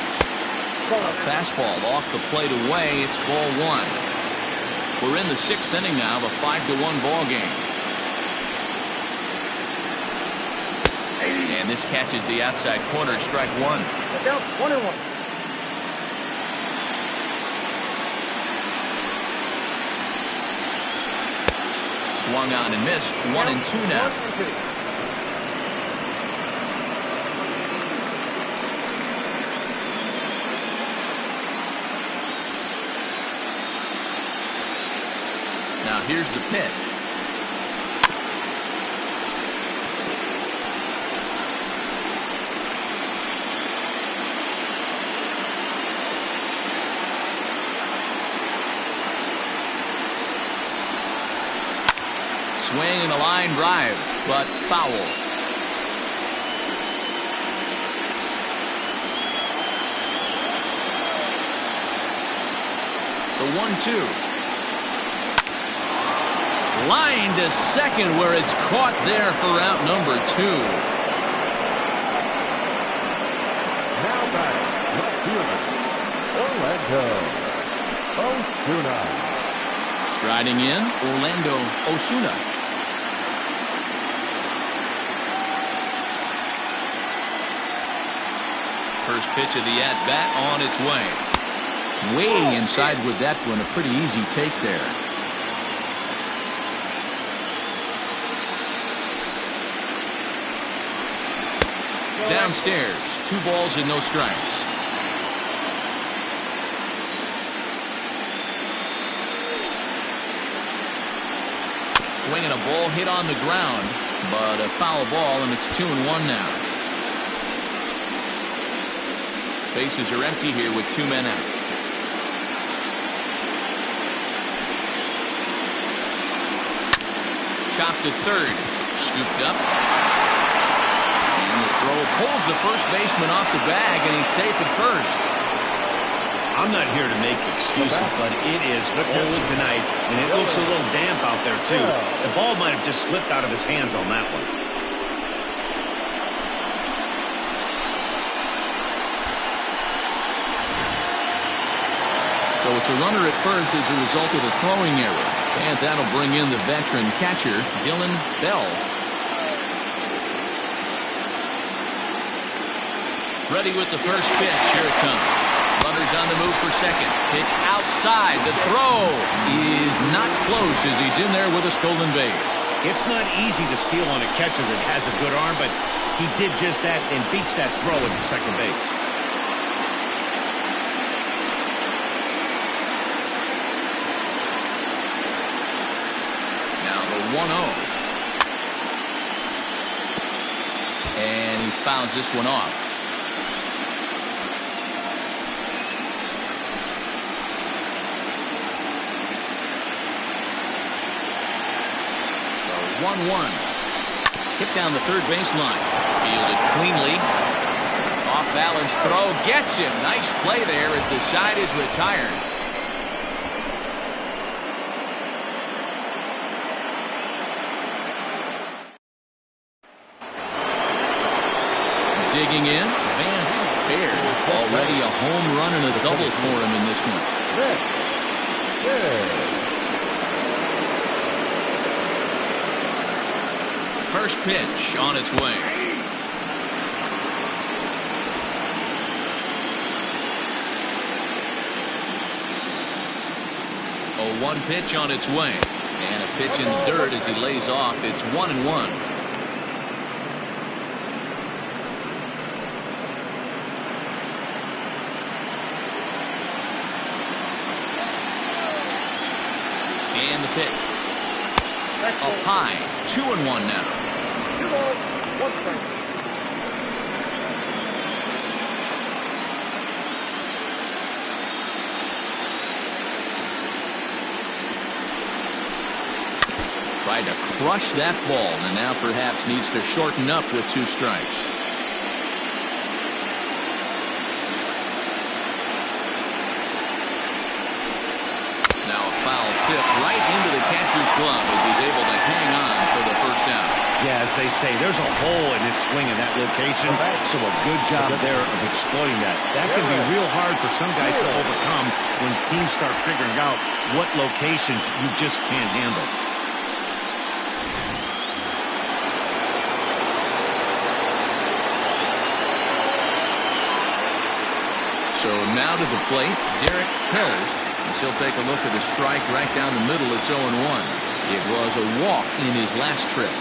A fastball off the plate away. It's ball 1. We're in the 6th inning now, a 5-1 ball game. And this catches the outside corner, strike 1. Down 1-1. Swung on and missed. 1 and 2 now. Now here's the pitch. Swing and a line drive, but foul. The 1-2. Line to second where it's caught there for out number 2. Now back, left fielder, Orlando Osuna. Striding in, Orlando Osuna. First pitch of the at-bat on its way. Way inside with that one. A pretty easy take there. Downstairs, 2 balls and no strikes. Swinging a ball hit on the ground, but a foul ball, and it's 2-1 now. Bases are empty here with 2 men out. Chopped at third, scooped up. And the throw pulls the first baseman off the bag, and he's safe at first. I'm not here to make excuses, but it is cold tonight, and it looks a little damp out there, too. The ball might have just slipped out of his hands on that one. So it's a runner at first as a result of the throwing error. And that'll bring in the veteran catcher, Dylan Bell. Ready with the first pitch. Here it comes. Runners on the move for second. Pitch outside. The throw is not close as he's in there with a stolen base. It's not easy to steal on a catcher that has a good arm, but he did just that and beats that throw into second base. Now the 1-0. And he fouls this one off. The 1-1. Hit down the third baseline. Fielded cleanly. Off balance throw gets him. Nice play there as the side is retired. Digging in, Vance Baird. Already a home run and a double for him in this one. First pitch on its way. A 1 pitch on its way. And a pitch in the dirt as he lays off. It's 1-1. And the pitch. Up high. 2-1 now. 2 balls, 1 strike. Tried to crush that ball and now perhaps needs to shorten up with 2 strikes. Now a foul tip right into the catcher's glove as he's able to hang on for the first out. Yeah, as they say, there's a hole in his swing in that location, so a good job there of exploiting that. That can be real hard for some guys to overcome when teams start figuring out what locations you just can't handle. So now to the plate, Derek Hills. As he'll take a look at the strike right down the middle. It's 0-1. It was a walk in his last trip.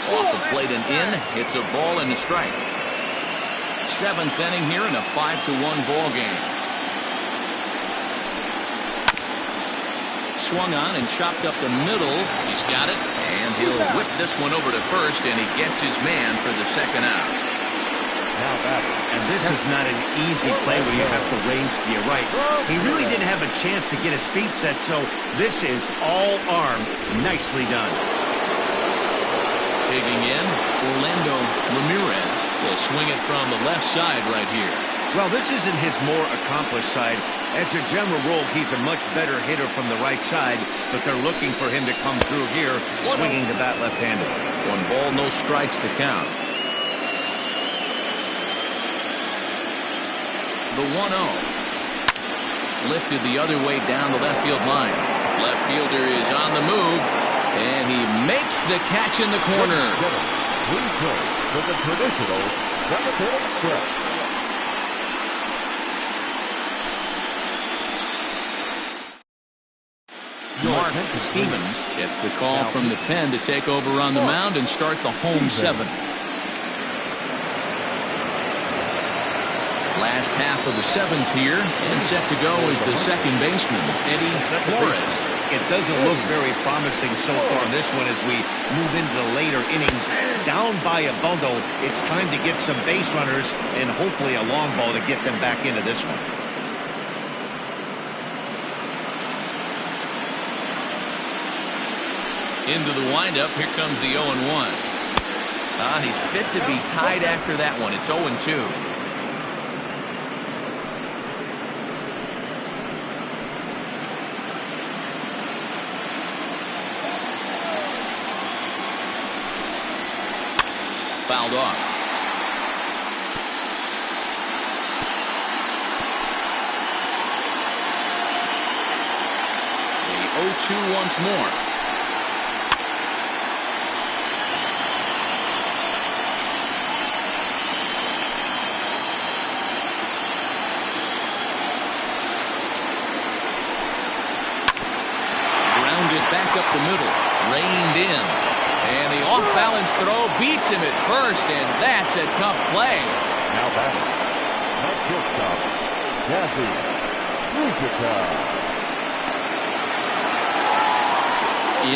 Off the plate and in. It's a ball and a strike. 7th inning here in a 5-1 ball game. Swung on and chopped up the middle. He's got it, and he'll whip this one over to first, and he gets his man for the second out. And this is not an easy play when you have to range to your right. He really didn't have a chance to get his feet set, so this is all arm. Nicely done. Digging in, Orlando Ramirez will swing it from the left side right here. Well, this isn't his more accomplished side. As a general rule, he's a much better hitter from the right side, but they're looking for him to come through here, swinging the bat left-handed. 1 ball, no strikes to count. The 1-0. Lifted the other way down the left field line. Left fielder is on the move, and he makes the catch in the corner. Please turn to the traditional cemetery stretch. Mark Stevens gets the call from the pen to take over on the mound and start the home 7th. Last half of the 7th here, and set to go is the second baseman, Eddie Flores. It doesn't look very promising so far in this one as we move into the later innings. Down by a bundle, it's time to get some base runners and hopefully a long ball to get them back into this one. Into the windup, here comes the 0-1. He's fit to be tied after that one. It's 0-2. Fouled off. The 0-2 once more. Back up the middle, reined in, and the off-balance throw beats him at first, and that's a tough play. Now batting, at shortstop, Dazi Rizika.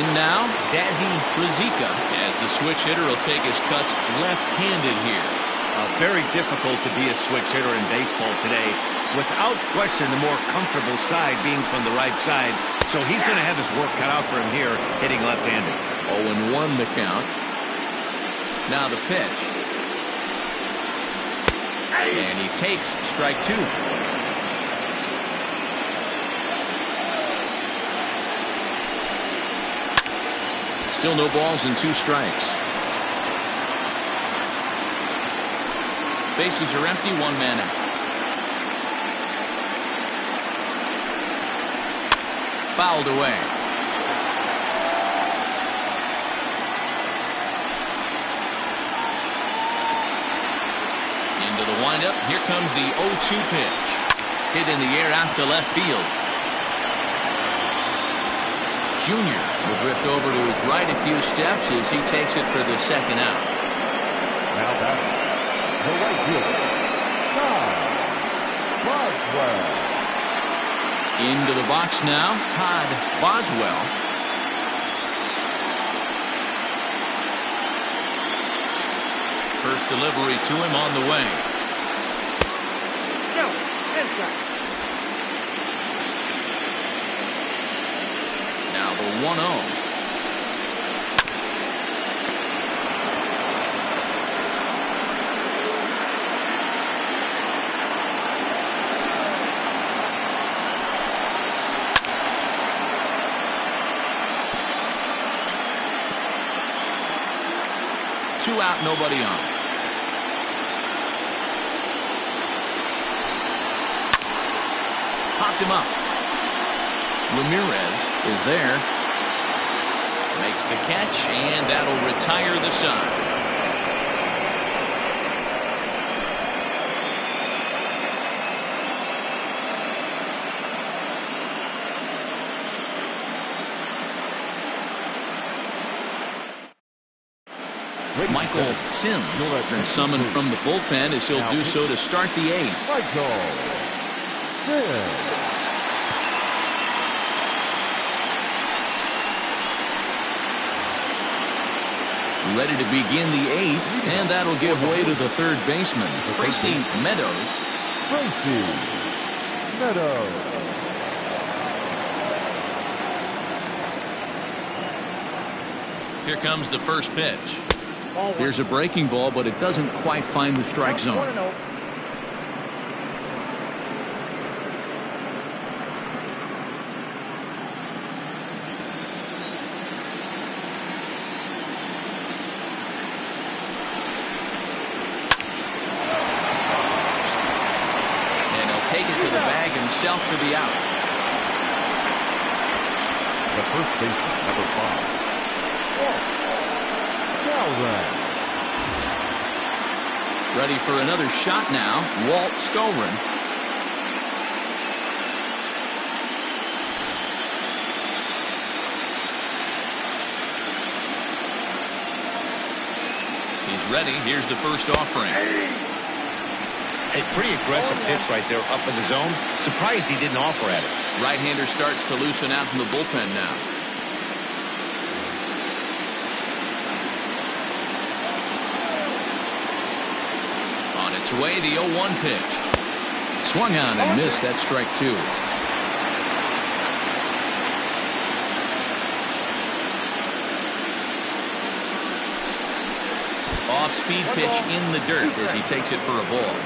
In now, Dazi Rizika, as the switch hitter will take his cuts left-handed here. Very difficult to be a switch hitter in baseball today. Without question, the more comfortable side being from the right side. So he's going to have his work cut out for him here, hitting left-handed. 0-1 the count. Now the pitch. And he takes strike 2. Still no balls and 2 strikes. Bases are empty, 1 man out. Fouled away. Into the windup. Here comes the 0-2 pitch. Hit in the air out to left field. Junior will drift over to his right a few steps as he takes it for the second out. Now batting, the right fielder, Todd Boswell. Into the box now, Todd Boswell. First delivery to him on the way. No, inside. Now the 1-0. 2 out, nobody on. Popped him up. Ramirez is there. Makes the catch, and that'll retire the side. Michael Sims has been summoned from the bullpen as he'll do so to start the 8th. Michael Sims. Ready to begin the 8th, and that'll give way to the third baseman, Tracy Meadows. Tracy Meadows. Here comes the first pitch. Here's a breaking ball, but it doesn't quite find the strike zone. Take it to the bag himself for the out. The first baseman, number 5. Skelren. Ready for another shot now, Walt Skelren. He's ready. Here's the first offering. A pretty aggressive pitch right there up in the zone. Surprised he didn't offer at it. Right-hander starts to loosen out in the bullpen now. On its way, the 0-1 pitch. Swung on and missed. That strike 2. Off-speed pitch in the dirt as he takes it for a ball.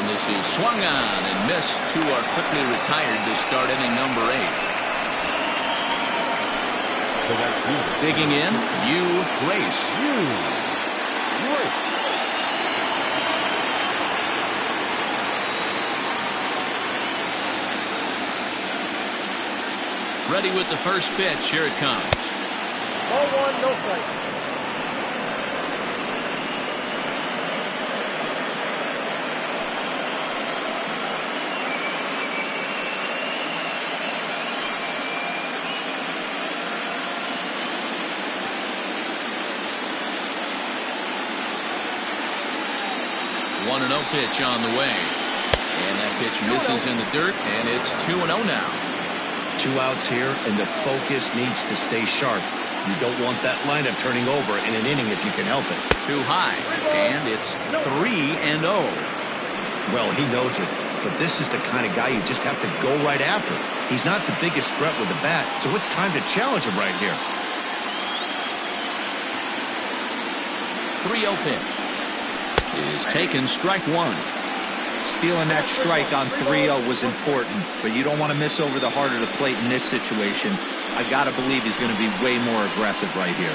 This is swung on and missed. 2 are quickly retired to start inning number 8. Digging in, Grace. Ready with the first pitch. Here it comes. 0-1, no strike. One 1-0 pitch on the way. And that pitch misses in the dirt, and it's 2-0 now. 2 outs here, and the focus needs to stay sharp. You don't want that lineup turning over in an inning if you can help it. Too high, and it's 3-0. Well, he knows it, but this is the kind of guy you just have to go right after. He's not the biggest threat with the bat, so it's time to challenge him right here. 3-0 pitch is taken, strike 1. Stealing that strike on 3-0 was important, but you don't want to miss over the heart of the plate in this situation. I got to believe he's going to be way more aggressive right here.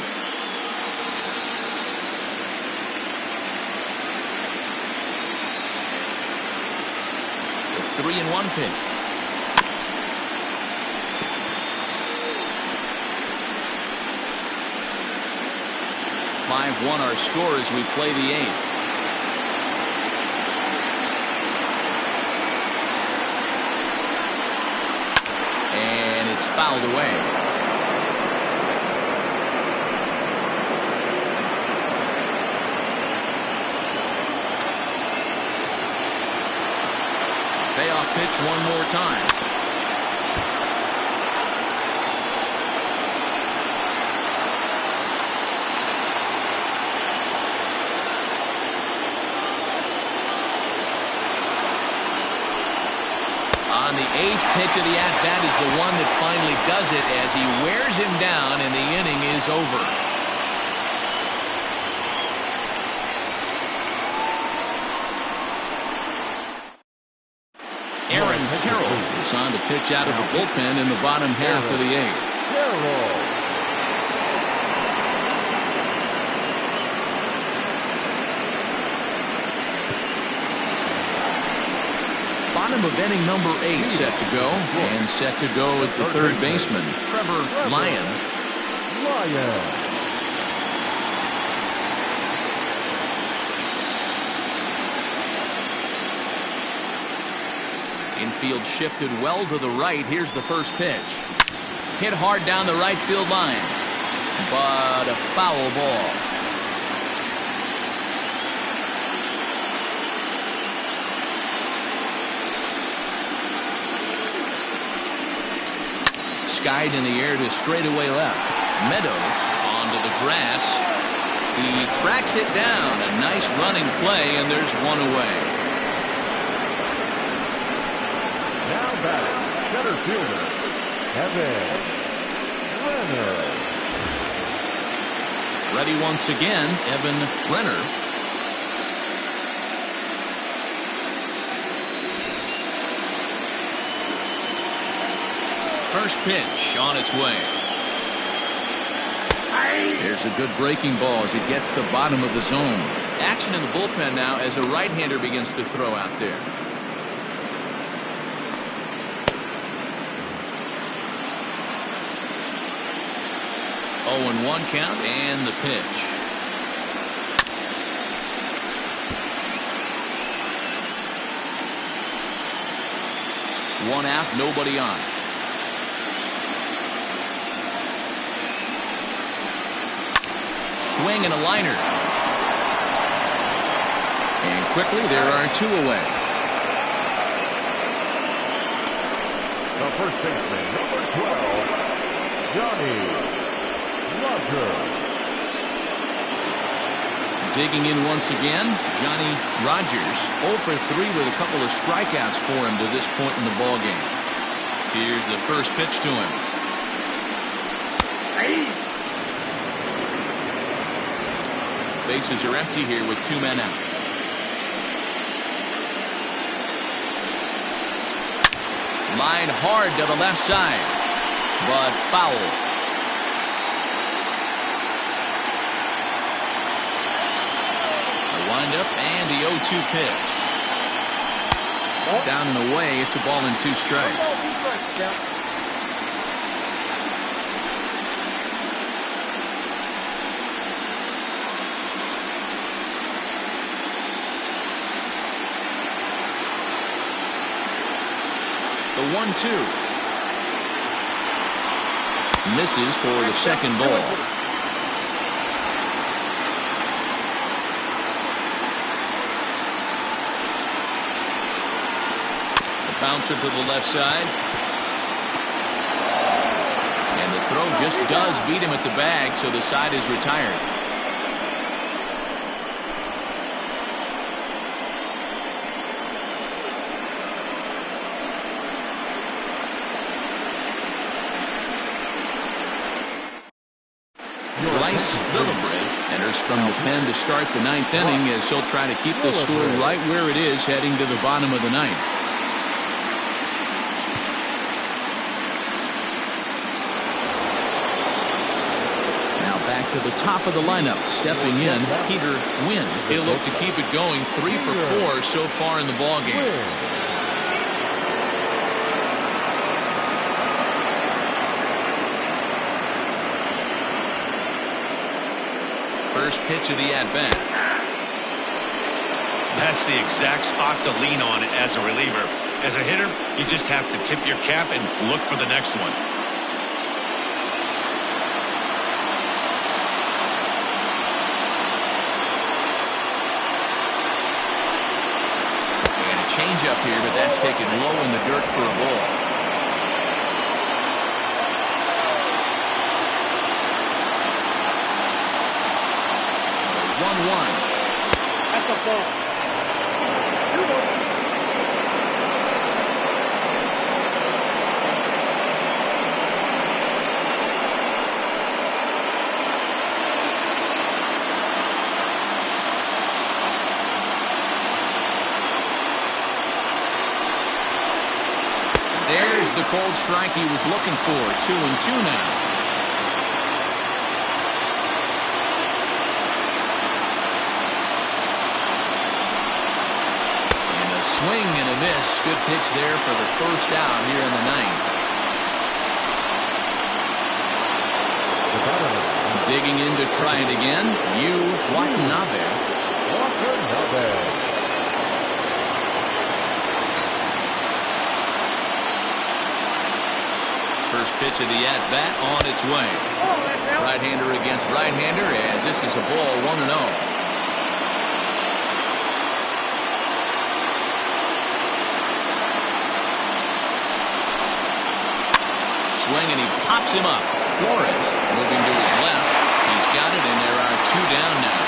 The 3-1 pitch. (5-1) our score as we play the 8th. And it's fouled away. Payoff pitch one more time. On the 8th pitch of the at-bat is the one that finally does it as he wears him down and the inning is over. Aaron Carroll is on to pitch out of the bullpen in the bottom half of the 8th. Bottom of inning number 8 set to go, and set to go is the third baseman, Trevor Lyon. Infield shifted well to the right. Here's the first pitch. Hit hard down the right field line, but a foul ball. Skied in the air to straightaway left. Meadows onto the grass. He tracks it down. A nice running play, and there's one away. Now batting, center fielder, Evan Renner. Ready once again, Evan Renner. First pitch on its way. There's a good breaking ball as it gets the bottom of the zone. Action in the bullpen now as a right-hander begins to throw out there. Oh, and 1 count and the pitch. One out, nobody on. Swing and a liner. And quickly there are 2 away. The first baseman, number 12, Johnny Rogers. Digging in once again, Johnny Rogers. 0 for 3 with a couple of strikeouts for him to this point in the ballgame. Here's the first pitch to him. Bases are empty here with 2 men out. Line hard to the left side, but foul. A windup and the 0-2 pitch. Down and away, it's a ball and 2 strikes. The 1-2. Misses for the second ball. The bouncer to the left side. And the throw just does beat him at the bag, so the side is retired. Enters from the pen to start the 9th inning as he'll try to keep the score right where it is heading to the bottom of the 9th. Now back to the top of the lineup. Stepping in, Peter Wynn. He'll look to keep it going. 3 for 4 so far in the ballgame. First pitch of the at-bat. That's the exact spot to lean on as a reliever. As a hitter, you just have to tip your cap and look for the next one. And a change-up here, but that's taken low in the dirt for a ball. 1-1. That's a ball. 2-1. There's the cold strike he was looking for. 2-2 now. Swing and a miss. Good pitch there for the first out here in the 9th. Digging in to try it again, Watanabe. First pitch of the at-bat on its way. Right-hander against right-hander as this is a ball 1-0. Swing and he pops him up. Flores moving to his left. He's got it and there are 2 down now.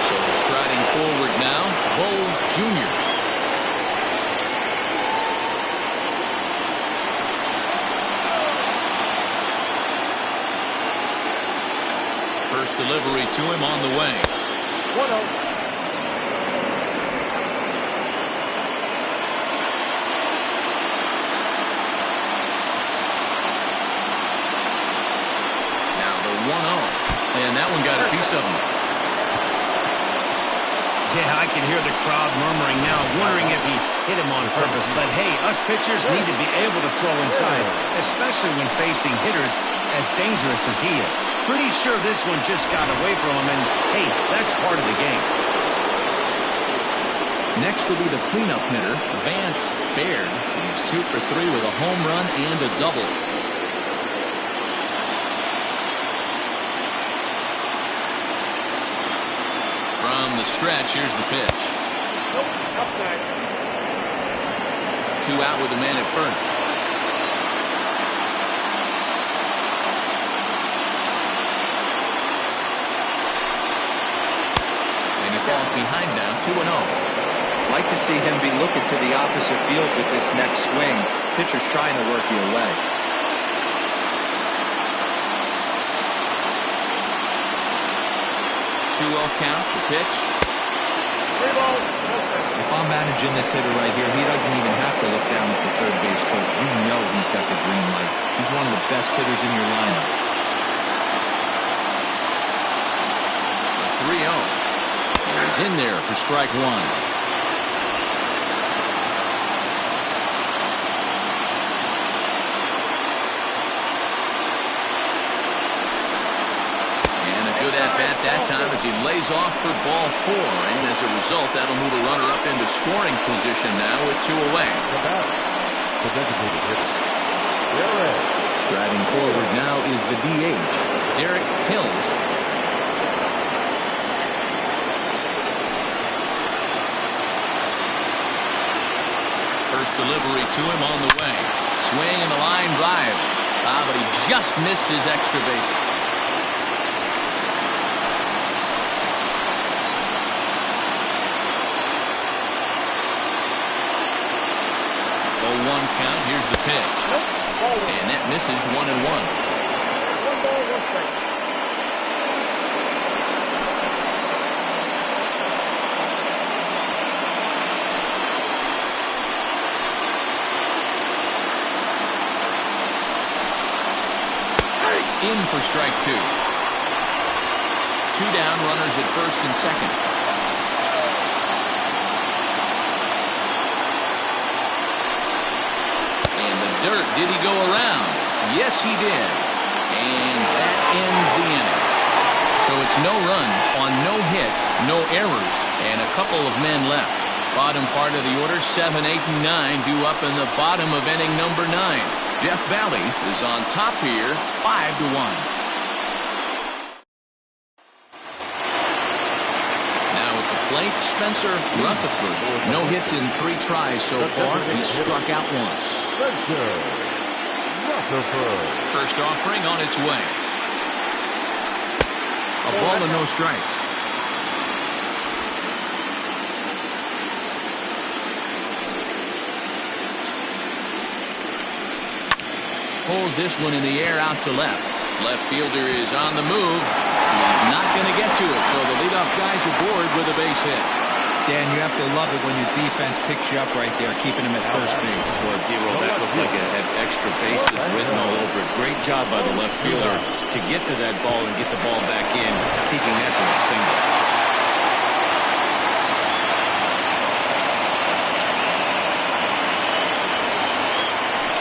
So striding forward now, Bo Jr. First delivery to him on the way. 1-0. And that one got a piece of him. Yeah, I can hear the crowd murmuring now, wondering if he hit him on purpose. But hey, us pitchers need to be able to throw inside, especially when facing hitters as dangerous as he is. Pretty sure this one just got away from him, and hey, that's part of the game. Next will be the cleanup hitter, Vance Baird. He's 2 for 3 with a home run and a double. From the stretch, here's the pitch. Nope, outside. 2 out with the man at first. And he falls behind now, 2-0. Like to see him be looking to the opposite field with this next swing. Pitcher's trying to work you away. 2-0 count, the pitch. 3 balls, no strikes. If I'm managing this hitter right here, he doesn't even have to look down at the third base coach. You know he's got the green light. He's one of the best hitters in your lineup. The 3-0. He's in there for strike 1. Good at-bat that time as he lays off for ball 4, and as a result that'll move a runner up into scoring position now with 2 away. The designated hitter. Striding forward now is the DH, Derek Hills. First delivery to him on the way. Swing and a line drive. But he just missed his extra bases. 1 count. Here's the pitch. And that misses 1-1. 1 ball, 1 strike. In for strike 2. 2 down, runners at first and second. Dirt. Did he go around? Yes, he did. And that ends the inning. So it's no runs on no hits, no errors, and a couple of men left. Bottom part of the order, 7, 8, and 9 due up in the bottom of inning number 9. Death Valley is on top here, 5-1. Now at the plate, Spencer Rutherford. No hits in 3 tries so far. He's struck out once. First offering on its way. A ball and no strikes. Pulls this one in the air out to left. Left fielder is on the move. He's not going to get to it, so the leadoff guy's aboard with a base hit. Dan, you have to love it when your defense picks you up right there, keeping him at first base. Boy, D-Roll, that looked like it had extra bases written all over it. Great job by the left fielder to get to that ball and get the ball back in, keeping that to a single.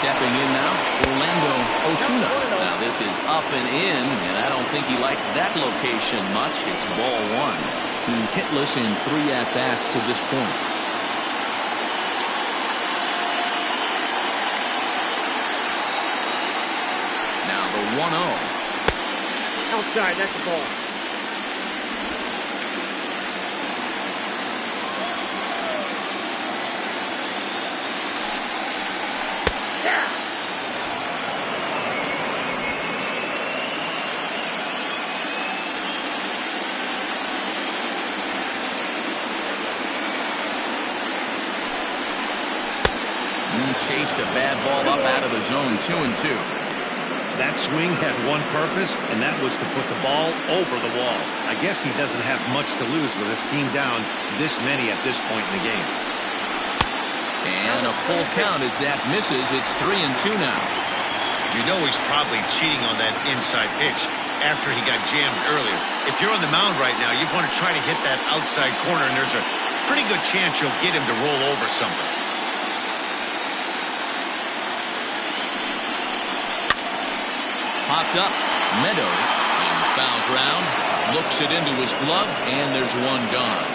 Stepping in now, Orlando Osuna. Now this is up and in, and I don't think he likes that location much. It's ball 1. He's hitless in 3 at-bats to this point. Now the 1-0. Outside, that's the ball. Chased a bad ball up out of the zone. 2-2. That swing had one purpose, and that was to put the ball over the wall. I guess he doesn't have much to lose with his team down this many at this point in the game. And a full count as that misses. It's 3-2 now. You know he's probably cheating on that inside pitch after he got jammed earlier. If you're on the mound right now, you want to try to hit that outside corner, and there's a pretty good chance you'll get him to roll over something. Popped up. Meadows in foul ground. Looks it into his glove, and there's one gone.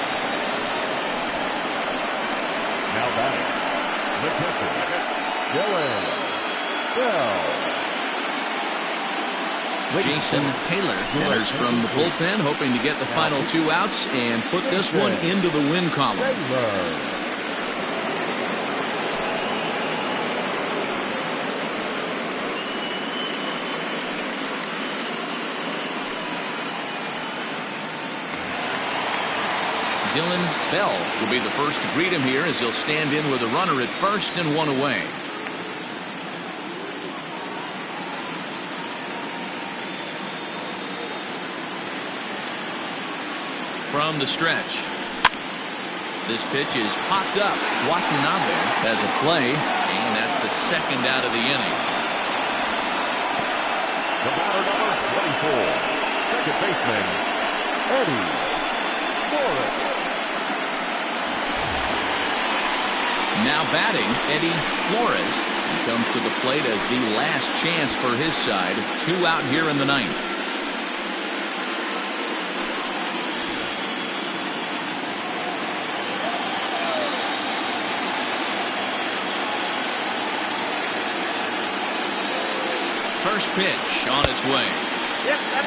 Now batting, the catcher, Dylan Bell. Jason Taylor enters from the bullpen, hoping to get the final 2 outs and put this one into the win column. Taylor. Dylan Bell will be the first to greet him here as he'll stand in with a runner at first and 1 away. From the stretch. This pitch is popped up. Watanabe has a play, and that's the second out of the inning. The batter number 24, second baseman, Eddie Flores. Now batting, Eddie Flores. He comes to the plate as the last chance for his side. 2 out here in the 9th. First pitch on its way.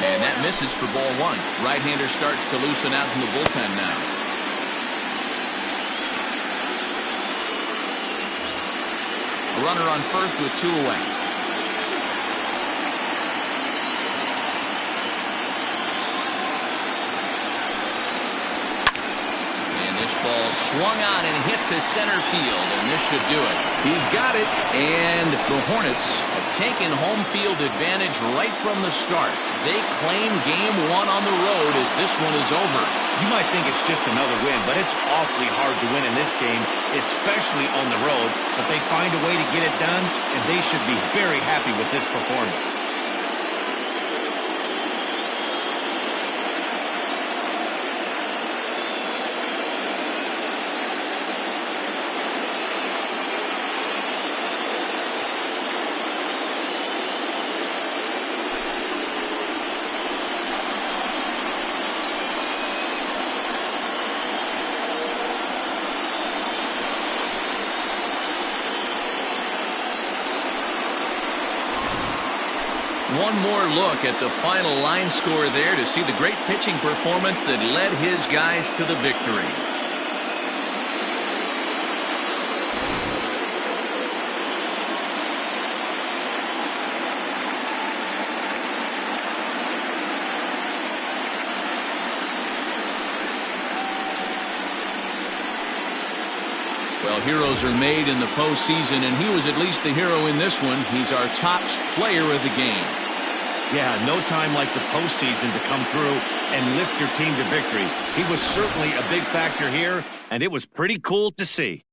And that misses for ball 1. Right-hander starts to loosen out in the bullpen now. A runner on first with 2 away. And this ball swung on and hit to center field, and this should do it. He's got it, and the Hornets have taken home field advantage right from the start. They claim game 1 on the road as this one is over. You might think it's just another win, but it's awfully hard to win in this game, especially on the road. But they find a way to get it done, and they should be very happy with this performance. One more look at the final line score there to see the great pitching performance that led his guys to the victory. Well, heroes are made in the postseason, and he was at least the hero in this one. He's our top player of the game. Yeah, no time like the postseason to come through and lift your team to victory. He was certainly a big factor here, and it was pretty cool to see.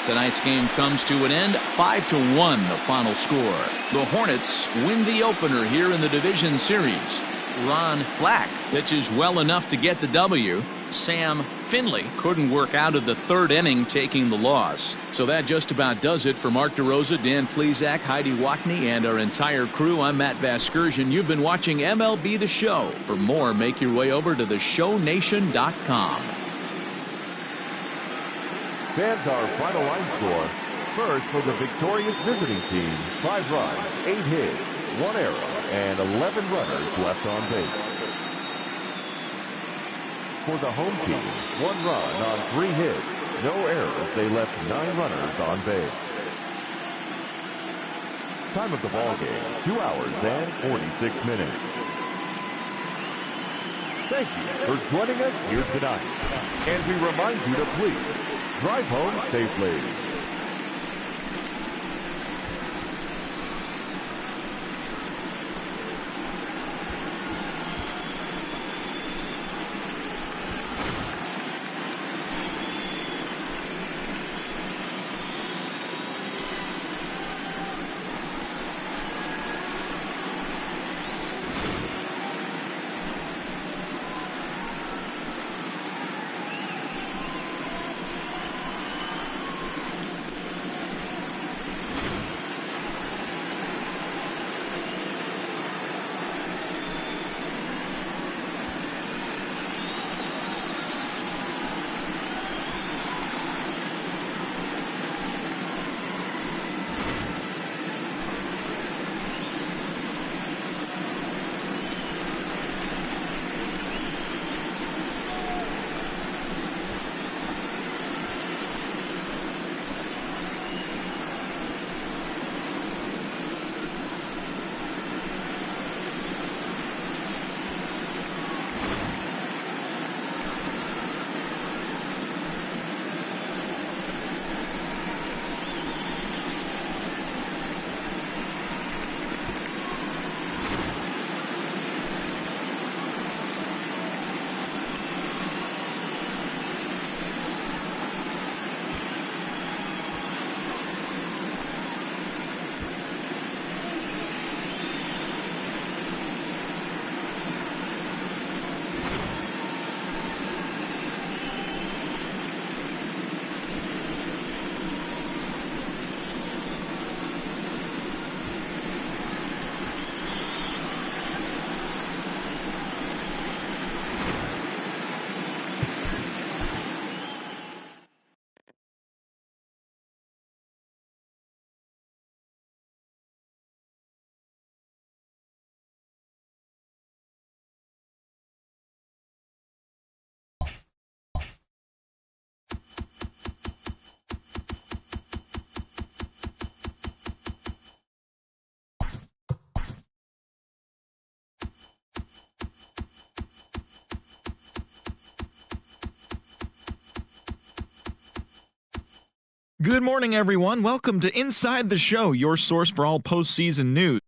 Tonight's game comes to an end, 5-1 the final score. The Hornets win the opener here in the division series. Ron Black pitches well enough to get the W. Sam Finley couldn't work out of the third inning, taking the loss. So that just about does it for Mark DeRosa, Dan Plesac, Heidi Watney, and our entire crew. I'm Matt Vasgersian. You've been watching MLB The Show. For more, make your way over to theshownation.com. Fans, our final line score. First, for the victorious visiting team, 5 runs, 8 hits, 1 error, and 11 runners left on base. For the home team, 1 run on 3 hits, no errors. They left 9 runners on base. Time of the ball game, 2 hours and 46 minutes. Thank you for joining us here tonight. And we remind you to please drive home safely. Good morning, everyone. Welcome to Inside the Show, your source for all postseason news.